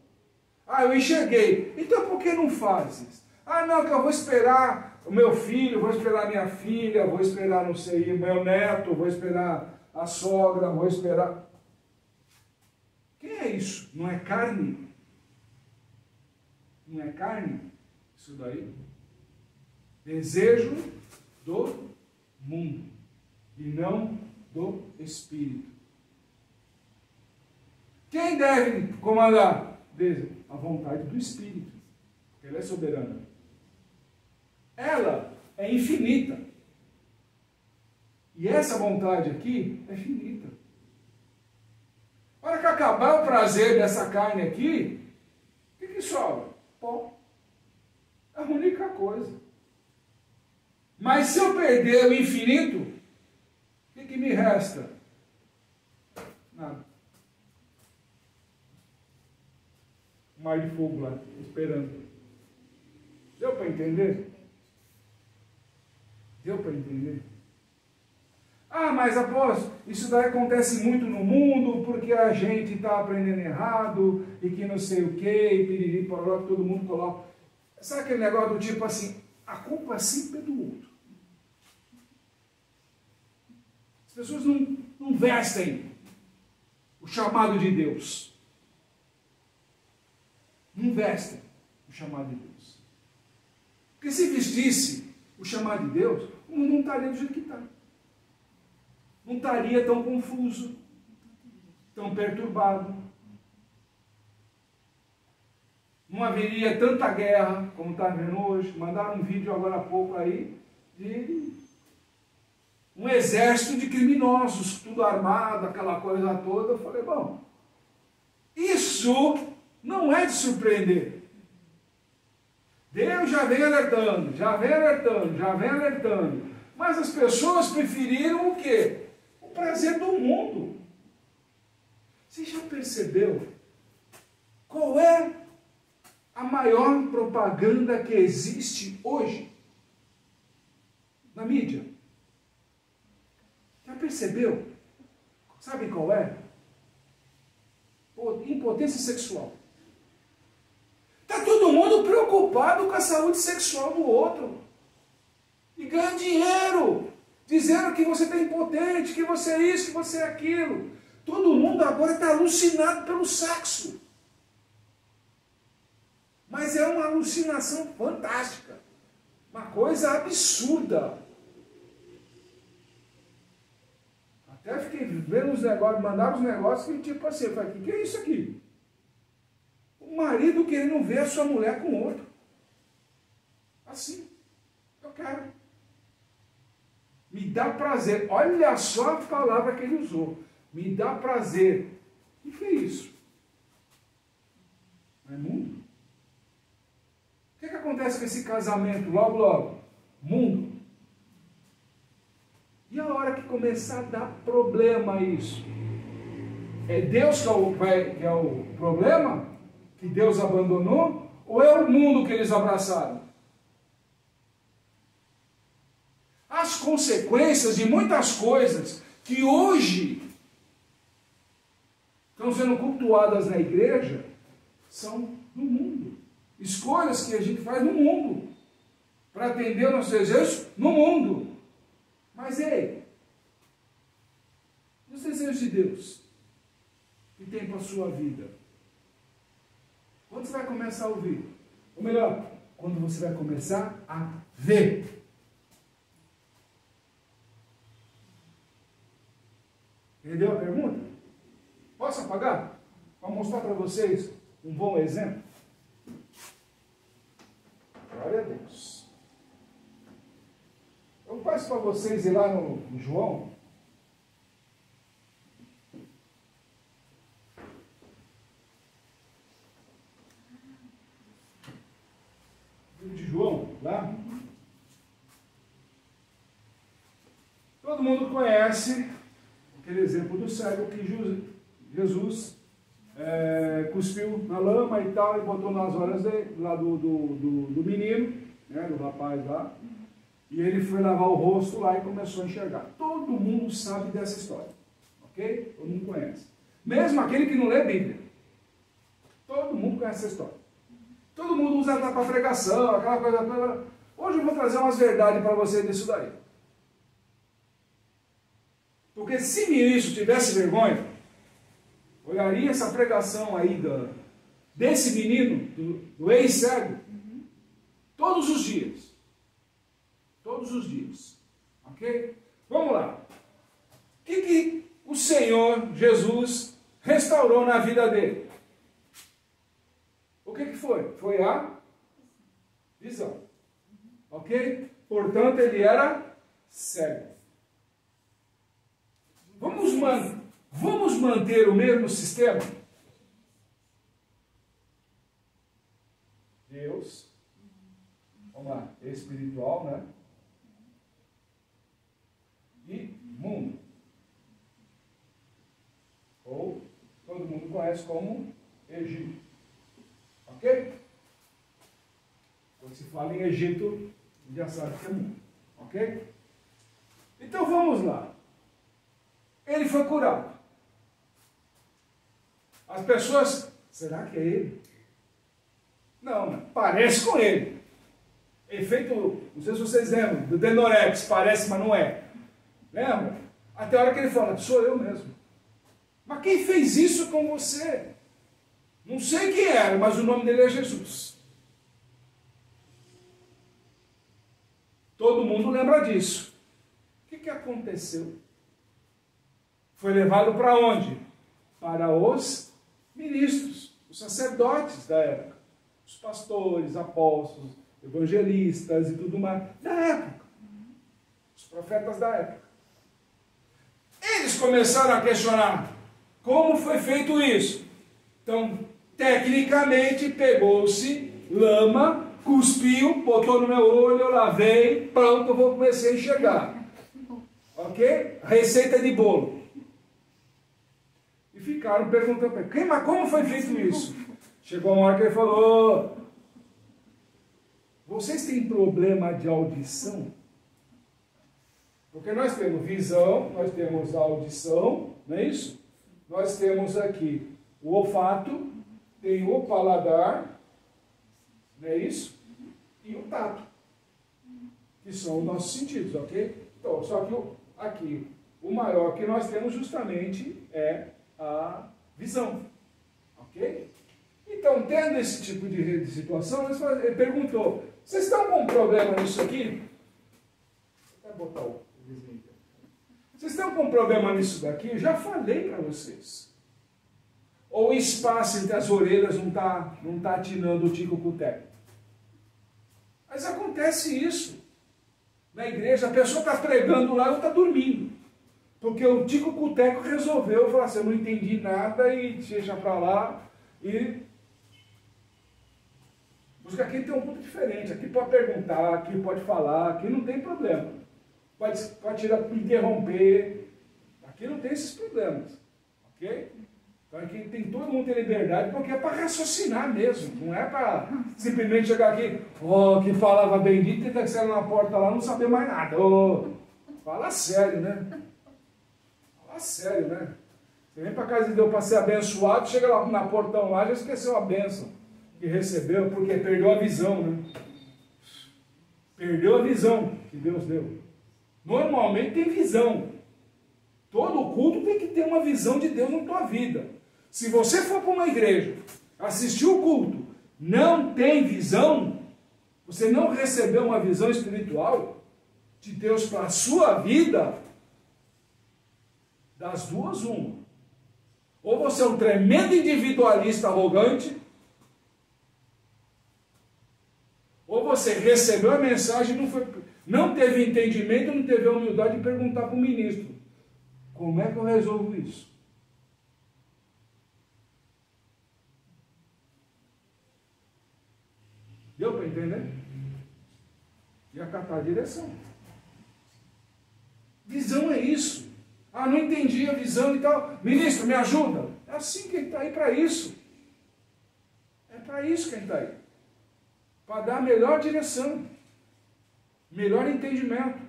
Ah, eu enxerguei. Então por que não fazes? Ah, não, que eu vou esperar o meu filho, vou esperar a minha filha, vou esperar, não sei, o meu neto, vou esperar a sogra, vou esperar... Quem é isso? Não é carne? Não é carne? Isso daí? Desejo do mundo e não do Espírito. Quem deve comandar? A vontade do Espírito. Ela é soberana. Ela é infinita. E essa vontade aqui é finita. A hora que acabar o prazer dessa carne aqui, o que sobra? Pó. É a única coisa. Mas se eu perder o infinito, o que me resta? Nada. Um mar de fogo lá, esperando. Deu para entender? Deu para entender? Ah, mas apóstolo, isso daí acontece muito no mundo, porque a gente está aprendendo errado, e que não sei o quê, e piriri, pororó, que todo mundo coloca. Sabe aquele negócio do tipo assim, a culpa sempre é do outro. As pessoas não vestem o chamado de Deus. Não vestem o chamado de Deus. Porque se vestisse o chamado de Deus, o mundo não estaria do jeito que está. Não estaria tão confuso, tão perturbado. Não haveria tanta guerra como está vendo hoje. Mandaram um vídeo agora há pouco aí de um exército de criminosos, tudo armado, aquela coisa toda. Eu falei, bom, isso não é de surpreender. Deus já vem alertando, já vem alertando, já vem alertando. Mas as pessoas preferiram o quê? O prazer do mundo. Você já percebeu qual é a maior propaganda que existe hoje na mídia? Já percebeu? Sabe qual é? Impotência sexual. Está todo mundo preocupado com a saúde sexual do outro. E ganha dinheiro, dizendo que você está impotente, que você é isso, que você é aquilo. Todo mundo agora está alucinado pelo sexo. Mas é uma alucinação fantástica. Uma coisa absurda. Até fiquei vendo os negócios, mandaram os negócios que tipo assim, eu falei, o que é isso aqui? O marido querendo ver a sua mulher com outro. Assim, eu quero. Me dá prazer. Olha só a palavra que ele usou. Me dá prazer. O que é isso? É mundo. O que acontece com esse casamento logo, logo? Mundo. E a hora que começar a dar problema isso? É Deus que é o problema? Que Deus abandonou? Ou é o mundo que eles abraçaram? As consequências de muitas coisas que hoje estão sendo cultuadas na igreja são do mundo. Escolhas que a gente faz no mundo para atender os nossos desejos no mundo. Mas ei, os desejos de Deus que tem para a sua vida, quando você vai começar a ouvir? Ou melhor, quando você vai começar a ver. Entendeu a pergunta? Posso apagar? Para mostrar para vocês um bom exemplo. Glória a Deus. Eu passo para vocês ir lá no João. Livro de João, lá. Todo mundo conhece aquele exemplo do cego que Jesus cuspiu na lama e tal, e botou nas olhos lá do menino, né, do rapaz lá, e ele foi lavar o rosto lá e começou a enxergar. Todo mundo sabe dessa história, ok? Todo mundo conhece. Mesmo aquele que não lê Bíblia. Todo mundo conhece essa história. Todo mundo usa ela para pregação, aquela coisa toda. Hoje eu vou trazer umas verdades para vocês disso daí. Porque se ministro tivesse vergonha, olharia essa pregação aí desse menino, do ex-cego, todos os dias. Todos os dias. Ok? Vamos lá. O que o Senhor Jesus restaurou na vida dele? O que foi? Foi a visão. Ok? Portanto, ele era cego. Vamos manter o mesmo sistema? Deus, vamos lá, espiritual, né? E mundo. Ou todo mundo conhece como Egito. Ok? Quando se fala em Egito, já sabe que é mundo. Ok? Então vamos lá. Ele foi curado. As pessoas, será que é ele? Não, parece com ele. Efeito, não sei se vocês lembram, do Denorex, parece, mas não é. Lembra? Até a hora que ele fala, sou eu mesmo. Mas quem fez isso com você? Não sei quem era, mas o nome dele é Jesus. Todo mundo lembra disso. O que aconteceu? Foi levado para onde? Para os ministros, os sacerdotes da época. Os pastores, apóstolos, evangelistas e tudo mais da época. Os profetas da época. Eles começaram a questionar como foi feito isso. Então, tecnicamente, pegou-se lama, cuspiu, botou no meu olho, eu lavei, pronto, eu vou começar a enxergar. Ok? Receita de bolo. E ficaram perguntando para ele, mas como foi feito isso? Chegou uma hora que ele falou, vocês têm problema de audição? Porque nós temos visão, nós temos audição, não é isso? Nós temos aqui o olfato, tem o paladar, não é isso? E o tato, que são os nossos sentidos, ok? Então, só que aqui, o maior que nós temos justamente é a visão, ok? Então, tendo esse tipo de situação, ele perguntou, vocês estão com um problema nisso aqui? Vou botar o vizinho aqui. Vocês estão com problema nisso daqui? Eu já falei para vocês. Ou o espaço entre as orelhas não tá atinando o tico com o teco. Mas acontece isso. Na igreja, a pessoa está pregando lá ou está dormindo. Porque o tico com o teco resolveu falar assim, eu não entendi nada e deixa para lá. Porque aqui tem um ponto diferente. Aqui pode perguntar, aqui pode falar, aqui não tem problema. Pode interromper. Aqui não tem esses problemas. Ok? Então aqui tem todo mundo tem liberdade, porque é para raciocinar mesmo. Não é para simplesmente chegar aqui, que falava bendito, e tá saindo na porta lá, não saber mais nada. Fala sério, né? Fala sério, né? Você vem para casa de Deus para ser abençoado, chega lá na portão lá, já esqueceu a bênção que recebeu, porque perdeu a visão, né? Perdeu a visão que Deus deu. Normalmente tem visão. Todo culto tem que ter uma visão de Deus na tua vida. Se você for para uma igreja, assistir o culto, não tem visão, você não recebeu uma visão espiritual de Deus para a sua vida, das duas, uma. Ou você é um tremendo individualista arrogante, ou você recebeu a mensagem e não teve entendimento, não teve a humildade de perguntar para o ministro, como é que eu resolvo isso? Deu para entender? E acatar a direção. Visão é isso. Não entendi a visão e tal. Ministro, me ajuda. É assim que ele está aí para isso. É para isso que ele está aí. Para dar a melhor direção. Melhor entendimento.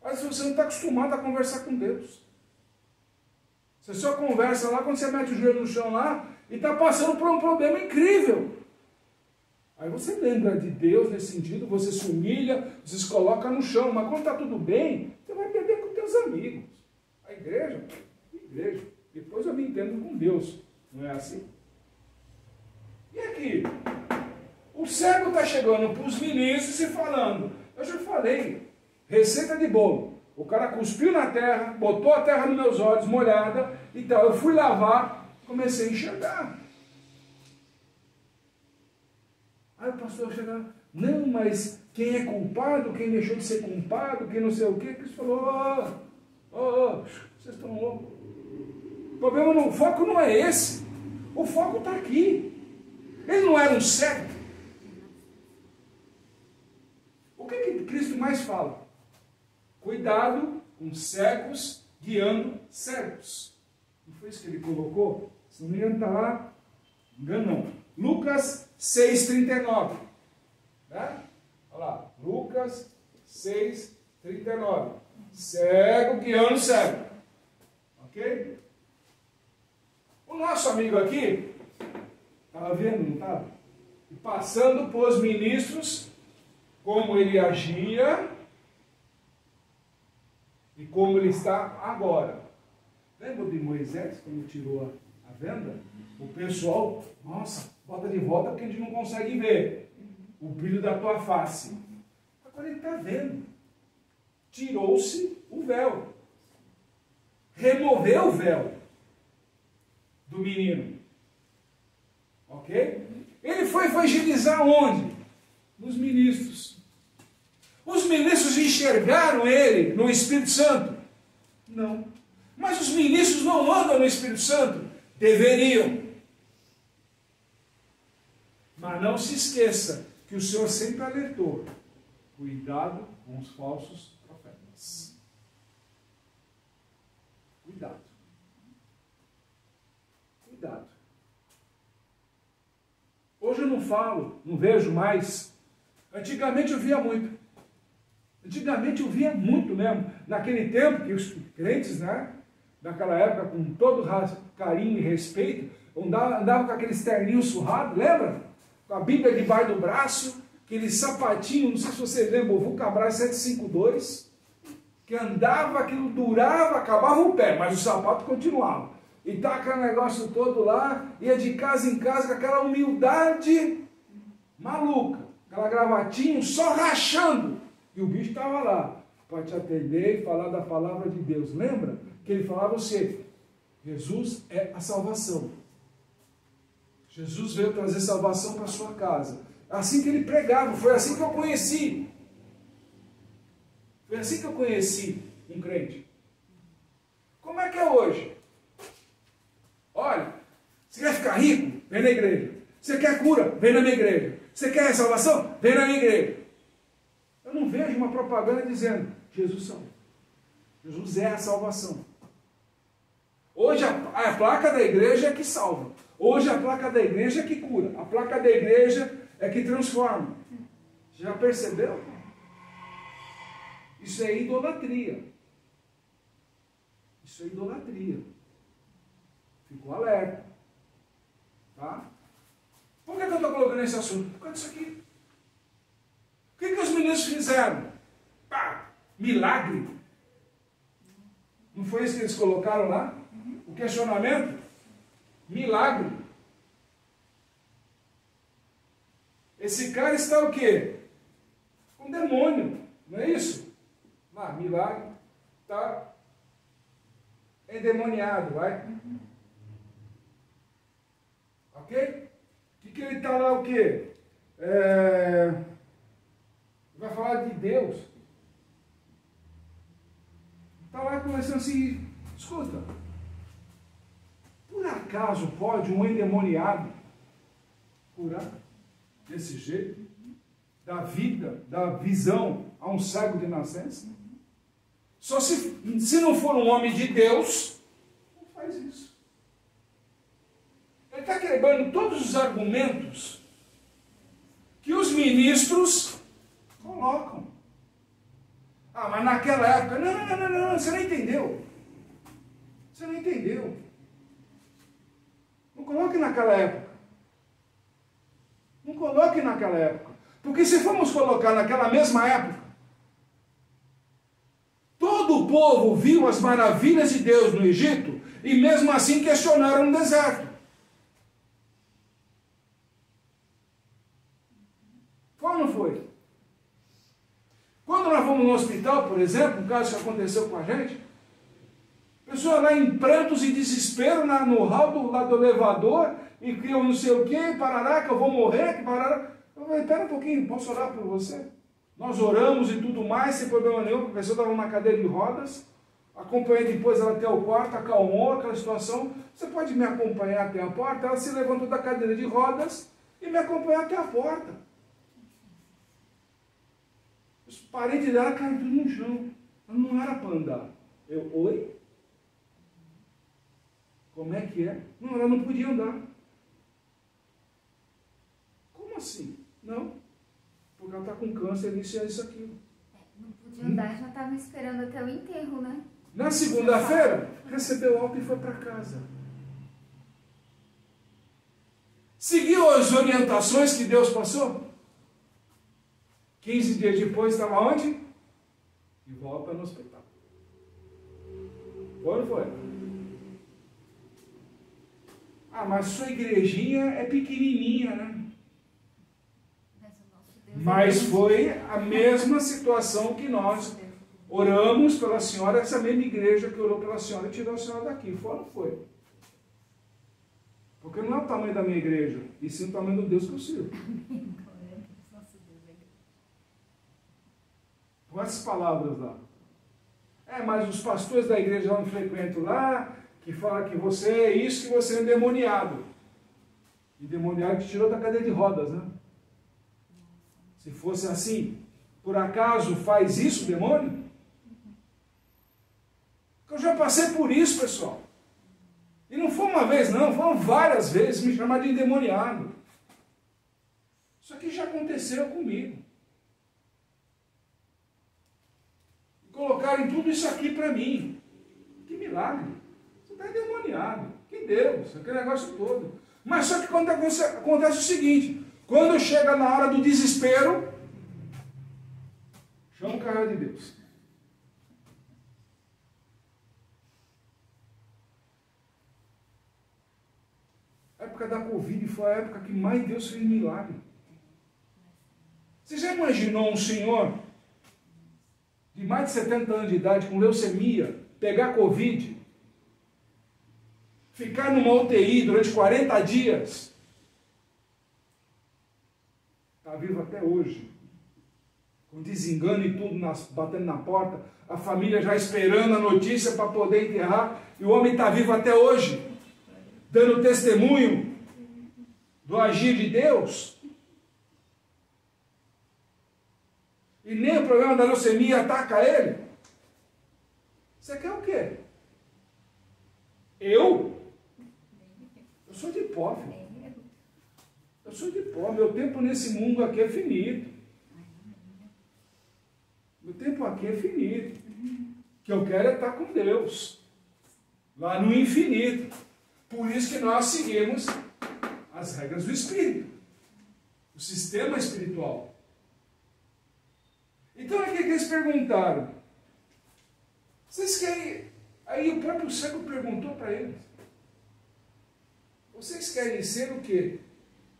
Mas você não está acostumado a conversar com Deus. Você só conversa lá quando você mete o joelho no chão lá e está passando por um problema incrível. Aí você lembra de Deus nesse sentido, você se humilha, você se coloca no chão. Mas quando está tudo bem, você vai beber com teus amigos. A igreja. Depois eu me entendo com Deus. Não é assim? E aqui? O cego está chegando para os ministros e falando. Eu já falei. Receita de bolo. O cara cuspiu na terra, botou a terra nos meus olhos, molhada, e tal. Eu fui lavar, comecei a enxergar. Aí o pastor chegava, não, mas quem é culpado, quem deixou de ser culpado, quem não sei o quê, Cristo falou, vocês estão loucos. O problema não, o foco não é esse. O foco está aqui. Ele não era um cego. O que Cristo mais fala? Cuidado com cegos guiando cegos. Não foi isso que ele colocou? Se não me engano, está lá. Engano não. Lucas 6,39. Né? Olha lá. Lucas 6,39. Cego guiando cego. Ok? O nosso amigo aqui, estava vendo, não estava? Passando por os ministros, como ele agia e como ele está agora. Lembra de Moisés, quando tirou a venda? O pessoal, nossa, bota de volta porque a gente não consegue ver o brilho da tua face. Agora ele está vendo. Tirou-se o véu. Removeu o véu do menino. Ok? Ele foi evangelizar onde? Nos ministros. Os ministros enxergaram ele no Espírito Santo? Não. Mas os ministros não andam no Espírito Santo? Deveriam. Mas não se esqueça que o Senhor sempre alertou. Cuidado com os falsos profetas. Cuidado. Cuidado. Hoje eu não falo, não vejo mais. Antigamente eu via muito. Antigamente eu via muito mesmo. Naquele tempo que os crentes, né? Naquela época, com todo carinho e respeito, andavam com aqueles terninhos surrados, lembra? Com a Bíblia debaixo do braço, aquele sapatinho, não sei se você lembra, o Vulcabras 752, que andava, aquilo durava, acabava o pé, mas o sapato continuava. E tá aquele negócio todo lá, ia de casa em casa com aquela humildade maluca, aquela gravatinha só rachando, e o bicho estava lá. para te atender e falar da palavra de Deus. Lembra que ele falava você, Jesus é a salvação. Jesus veio trazer salvação para a sua casa. Assim que ele pregava, foi assim que eu conheci. Foi assim que eu conheci um crente. Como é que é hoje? Olha, você quer ficar rico? Vem na igreja. Você quer cura? Vem na minha igreja. Você quer salvação? Vem na minha igreja. Eu não vejo uma propaganda dizendo, Jesus salva. Jesus é a salvação. Hoje a placa da igreja é que salva. Hoje a placa da igreja é que cura. A placa da igreja é que transforma. Já percebeu? Isso é idolatria. Isso é idolatria. Ficou alerta. Tá? Por que eu estou colocando esse assunto? Por causa disso aqui. O que os meninos fizeram? Pá, milagre. Não foi isso que eles colocaram lá? O questionamento? Milagre. Esse cara está o quê? Com demônio. Não é isso? Lá, milagre. Está endemoniado, vai? Ok? O que ele está lá o quê? Vai falar de Deus. Está lá começando assim, escuta. Por acaso pode um endemoniado curar desse jeito? Da vida, da visão a um cego de nascença? Só se não for um homem de Deus, não faz isso. Ele está quebrando todos os argumentos que os ministros colocam. Ah, mas naquela época... Não, você não entendeu. Você não entendeu. Não coloque naquela época. Não coloque naquela época. Porque se formos colocar naquela mesma época, todo o povo viu as maravilhas de Deus no Egito e mesmo assim questionaram no deserto. Foi ou não foi? Quando nós fomos no hospital, por exemplo, um caso que aconteceu com a gente, pessoa lá em prantos e desespero no hall lá do elevador, e que eu não sei o que, parará, que eu vou morrer, que parará. Eu falei, espera um pouquinho, posso orar por você? Nós oramos e tudo mais, sem problema nenhum, a pessoa estava numa cadeira de rodas, acompanhei depois ela até o quarto, acalmou aquela situação, você pode me acompanhar até a porta? Ela se levantou da cadeira de rodas e me acompanhou até a porta. Os parentes dela caíram tudo no chão. Ela não era para andar. Eu, oi? Como é que é? Não, ela não podia andar. Como assim? Não. Porque ela está com câncer, isso e isso, aquilo. Não podia andar, já estava esperando até o enterro, né? Na segunda-feira, recebeu alta e foi para casa. Seguiu as orientações que Deus passou? 15 dias depois, estava onde? De volta no hospital. Foi ou não foi? Ah, mas sua igrejinha é pequenininha, né? Mas foi a mesma situação que nós oramos pela senhora, essa mesma igreja que orou pela senhora e tirou a senhora daqui. Foi ou não foi? Porque não é o tamanho da minha igreja, e sim o tamanho do Deus que eu sirvo. Com essas palavras lá. Mas os pastores da igreja lá não frequentam lá, que falam que você é isso, que você é endemoniado. Endemoniado que tirou da cadeira de rodas, né? Se fosse assim, por acaso faz isso o demônio? Eu já passei por isso, pessoal. E não foi uma vez, não, foram várias vezes me chamar de endemoniado. Isso aqui já aconteceu comigo. Colocarem tudo isso aqui para mim. Que milagre. Você está endemoniado. Que Deus, aquele negócio todo. Mas só que quando acontece o seguinte, quando chega na hora do desespero, chama o cara de Deus. A época da Covid foi a época que mais Deus fez milagre. Você já imaginou um senhor de mais de 70 anos de idade, com leucemia, pegar Covid, ficar numa UTI durante 40 dias, está vivo até hoje, com desengano e tudo, batendo na porta, a família já esperando a notícia para poder enterrar, e o homem está vivo até hoje, dando testemunho do agir de Deus. E nem o problema da leucemia ataca ele. Você quer o quê? Eu sou de pó, filho. Eu sou de pó. Meu tempo nesse mundo aqui é finito. Meu tempo aqui é finito. O que eu quero é estar com Deus. Lá no infinito. Por isso que nós seguimos as regras do Espírito. O sistema espiritual. Então, aqui que eles perguntaram. Vocês querem... Aí o próprio cego perguntou para eles. Vocês querem ser o quê?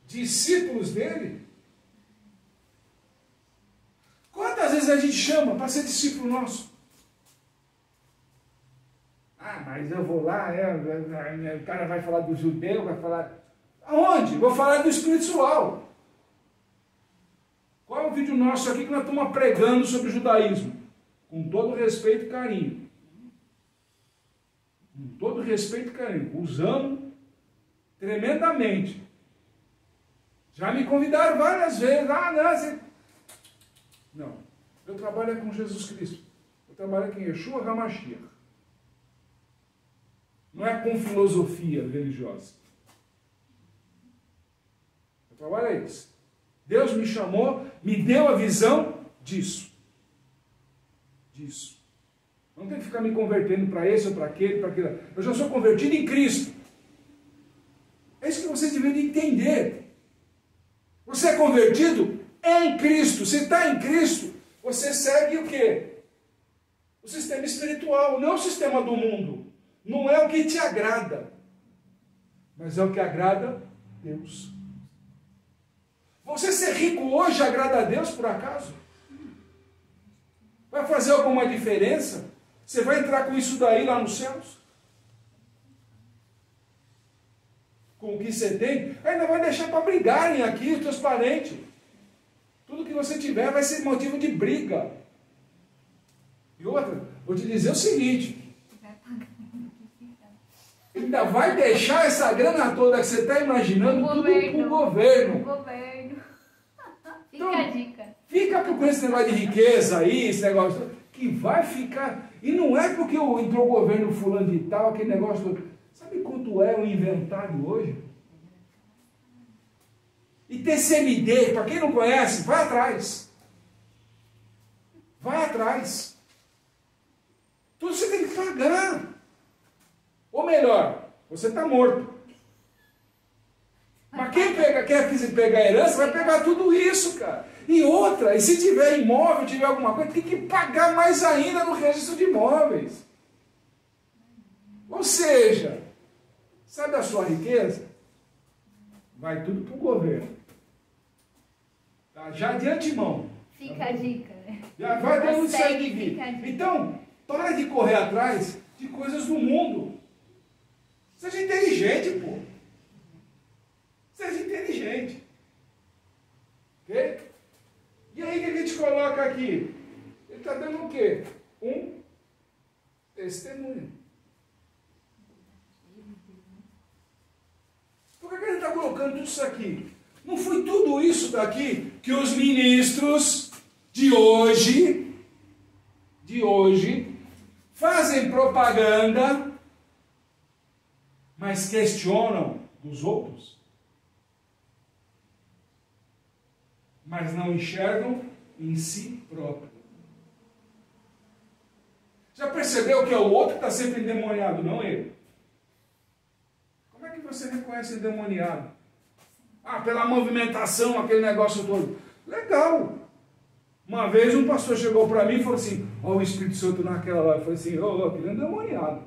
Discípulos dele? Quantas vezes a gente chama para ser discípulo nosso? Ah, mas eu vou lá, o cara vai falar do judeu, vai falar... Aonde? Vou falar do espiritual. Qual é o vídeo nosso aqui que nós estamos pregando sobre o judaísmo? Com todo respeito e carinho. Com todo respeito e carinho. Usamos tremendamente. Já me convidaram várias vezes. Ah, não, você... Não. Eu trabalho com Jesus Cristo. Eu trabalho com Yeshua HaMashiach. Não é com filosofia religiosa. Eu trabalho é isso. Deus me chamou, me deu a visão disso. Disso. Não tem que ficar me convertendo para esse ou para aquele, para aquele. Eu já sou convertido em Cristo. É isso que vocês deveriam entender. Você é convertido em Cristo. Se está em Cristo, você segue o quê? O sistema espiritual, não o sistema do mundo. Não é o que te agrada, mas é o que agrada Deus. Você ser rico hoje agrada a Deus, por acaso? Vai fazer alguma diferença? Você vai entrar com isso daí lá nos céus? Com o que você tem? Ainda vai deixar para brigarem aqui os teus parentes. Tudo que você tiver vai ser motivo de briga. E outra, vou te dizer o seguinte. Ainda vai deixar essa grana toda que você está imaginando tudo para o governo. Fica a dica. Fica com esse negócio de riqueza aí, esse negócio que vai ficar. E não é porque entrou o governo fulano de tal, aquele negócio todo. Sabe quanto é o inventário hoje? E TCMD, para quem não conhece, vai atrás. Vai atrás. Tudo você tem que pagar. Ou melhor, você está morto. Mas quem quer pegar herança, vai pegar tudo isso, cara. E outra, e se tiver imóvel, tiver alguma coisa, tem que pagar mais ainda no registro de imóveis. Ou seja, sabe a sua riqueza? Vai tudo para o governo. Tá? Já de antemão. Fica a dica, né? Já vai dando isso aí de vida. Então, para de correr atrás de coisas do mundo. Seja inteligente, pô. Seja inteligente. Ok? E aí o que a gente coloca aqui? Ele está dando o quê? Um testemunho. Por que ele está colocando tudo isso aqui? Não foi tudo isso daqui que os ministros de hoje fazem propaganda, mas questionam dos outros? Mas não enxergam em si próprio. Já percebeu que é o outro que está sempre endemoniado, não ele? Como é que você reconhece endemoniado? Ah, pela movimentação, aquele negócio todo. Legal. Uma vez um pastor chegou para mim e falou assim, ó, o Espírito Santo naquela hora. Eu falei assim, aquele é endemoniado.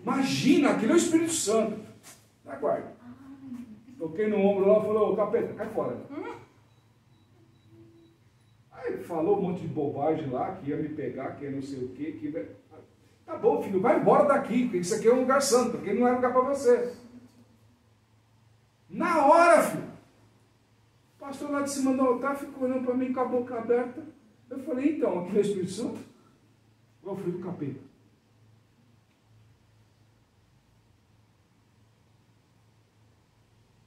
Imagina, aquele é o Espírito Santo. Aguarde. Toquei no ombro lá e falei, ô capeta, cai fora. Aí falou um monte de bobagem lá, que ia me pegar, que ia não sei o quê. Que... Tá bom, filho, vai embora daqui, porque isso aqui é um lugar santo, porque não é lugar para você. Na hora, filho, o pastor lá de cima do altar ficou olhando para mim com a boca aberta. Eu falei, então, aqui é o Espírito Santo? Ou é o filho do capeta?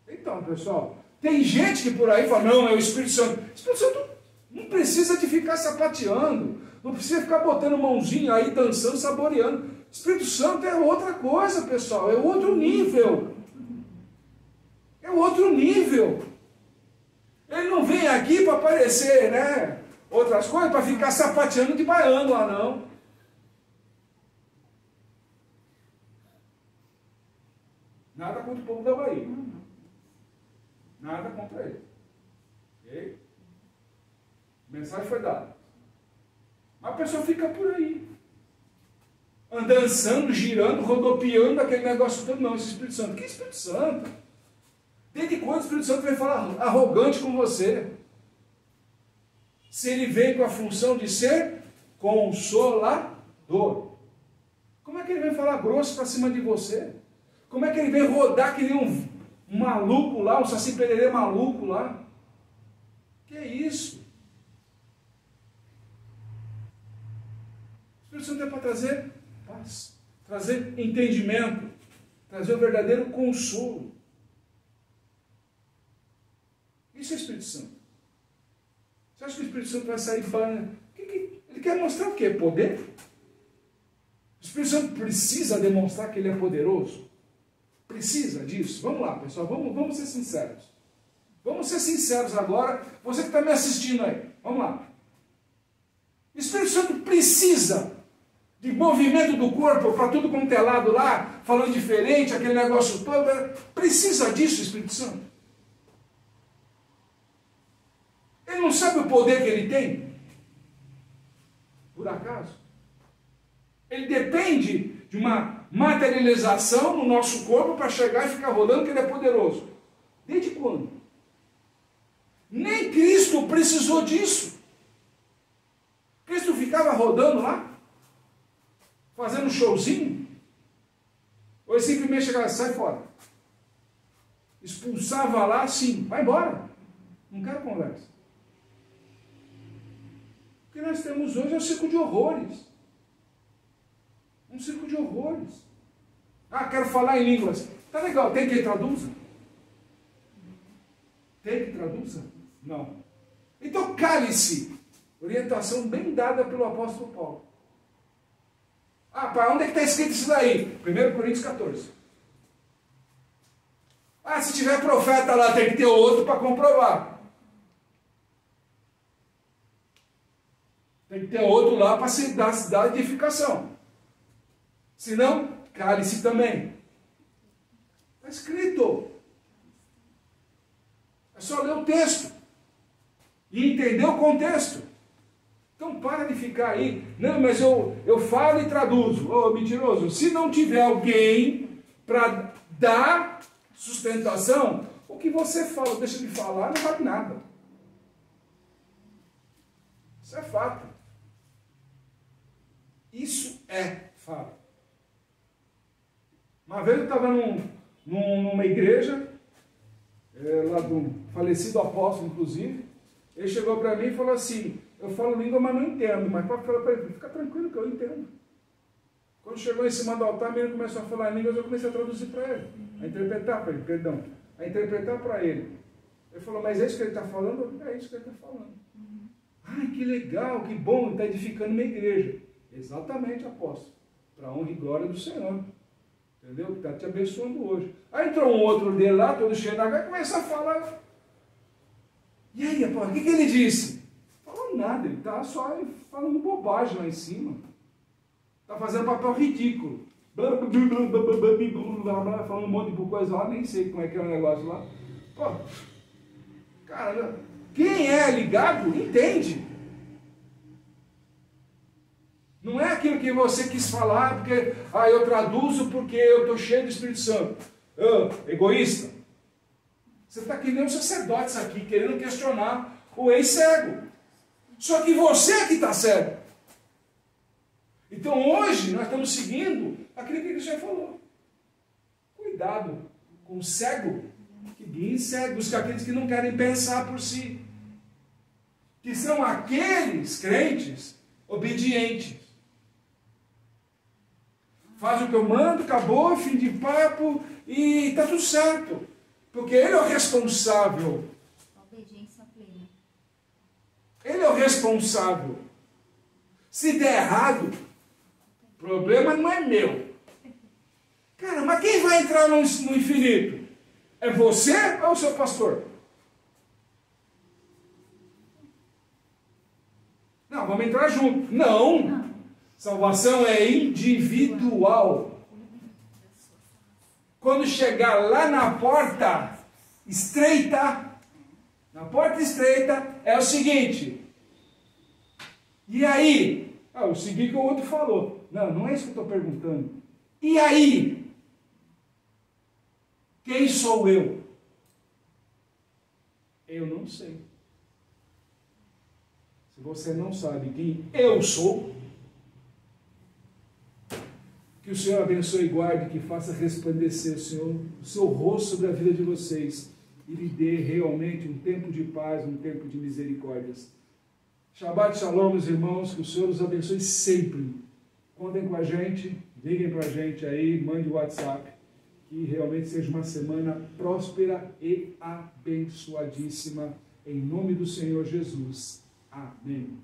Então, pessoal, tem gente que por aí fala, não, é o Espírito Santo. O Espírito Santo não precisa de ficar sapateando, não precisa ficar botando mãozinha aí, dançando, saboreando. O Espírito Santo é outra coisa, pessoal, é outro nível. É outro nível. Ele não vem aqui para aparecer, né, outras coisas, para ficar sapateando de baiano lá, não. Nada contra o povo da Bahia. Nada contra ele. Ok? A mensagem foi dada. Mas a pessoa fica por aí. Dançando, girando, rodopiando aquele negócio todo. Não, esse Espírito Santo. Que Espírito Santo? Desde quando o Espírito Santo vem falar arrogante com você? Se ele vem com a função de ser consolador. Como é que ele vem falar grosso para cima de você? Como é que ele vem rodar que nem um maluco lá, um saci pererê maluco lá? Que é isso? O Espírito Santo é para trazer paz, trazer entendimento, trazer o verdadeiro consolo. Isso é o Espírito Santo. Você acha que o Espírito Santo vai sair falando? Ele quer mostrar o quê? Poder? O Espírito Santo precisa demonstrar que ele é poderoso? Precisa disso? Vamos lá, pessoal, vamos ser sinceros. Vamos ser sinceros agora, você que está me assistindo aí, vamos lá. O Espírito Santo precisa de movimento do corpo para tudo como é lado lá, falando diferente, aquele negócio todo. Precisa disso, o Espírito Santo? Ele não sabe o poder que ele tem? Por acaso? Ele depende de uma materialização no nosso corpo para chegar e ficar rodando que ele é poderoso. Desde quando? Nem Cristo precisou disso. Cristo ficava rodando lá, fazendo um showzinho, ou ele simplesmente chegava, sai fora. Expulsava lá, sim, vai embora. Não quero conversa. O que nós temos hoje é um circo de horrores. Um circo de horrores. Ah, quero falar em línguas. Tá legal, tem quem traduza? Tem quem traduza? Não. Então cale-se. Orientação bem dada pelo apóstolo Paulo. Ah, para onde é que está escrito isso daí? 1 Coríntios 14. Ah, se tiver profeta lá, tem que ter outro para comprovar. Tem que ter outro lá para se dar edificação. Se não, cale-se também. Está escrito. É só ler o texto e entender o contexto. Então para de ficar aí. Não, mas eu falo e traduzo. Ô, mentiroso, se não tiver alguém para dar sustentação, o que você fala, deixa de falar, não vale nada. Isso é fato. Isso é fato. Uma vez eu estava numa igreja, lá do falecido apóstolo, inclusive, ele chegou para mim e falou assim, eu falo língua, mas não entendo, mas pode falar para ele, fica tranquilo que eu entendo. Quando chegou em cima do altar, ele começou a falar em línguas, eu comecei a traduzir para ele, a interpretar para ele, perdão, a interpretar para ele. Ele falou, mas é isso que ele está falando? Eu falei, é isso que ele está falando. Ai, que legal, que bom, ele está edificando uma igreja. Exatamente, apóstolo, para a honra e glória do Senhor. Entendeu? Que está te abençoando hoje. Aí entrou um outro dele lá, todo cheio da gana, e começa a falar. E aí, apóstolo, o que ele disse? Falando nada, ele está só falando bobagem lá em cima. Está fazendo papel ridículo. Falando um monte de coisa lá, nem sei como é que é o negócio lá. Pô, cara, quem é ligado, entende. Não é aquilo que você quis falar, porque eu traduzo porque eu estou cheio do Espírito Santo. Egoísta. Você está que nem os sacerdotes aqui, querendo questionar o ex-cego. Só que você que está cego. Então hoje nós estamos seguindo aquilo que o Senhor falou. Cuidado com o cego, que guia cegos, com aqueles que não querem pensar por si. Que são aqueles crentes obedientes. Faz o que eu mando, acabou, fim de papo e está tudo certo. Porque ele é o responsável. Obediência plena. Ele é o responsável. Se der errado, o problema não é meu. Cara, mas quem vai entrar no infinito? É você ou o seu pastor? Não, vamos entrar junto. Não. Salvação é individual. Quando chegar lá na porta estreita, é o seguinte. E aí? Eu segui o que o outro falou. Não é isso que eu estou perguntando. E aí? Quem sou eu? Eu não sei. Se você não sabe quem eu sou, que o Senhor abençoe e guarde, que faça resplandecer o seu rosto sobre a vida de vocês e lhe dê realmente um tempo de paz, um tempo de misericórdias. Shabbat Shalom, meus irmãos, que o Senhor os abençoe sempre. Contem com a gente, liguem para a gente aí, mande o WhatsApp, que realmente seja uma semana próspera e abençoadíssima, em nome do Senhor Jesus. Amém.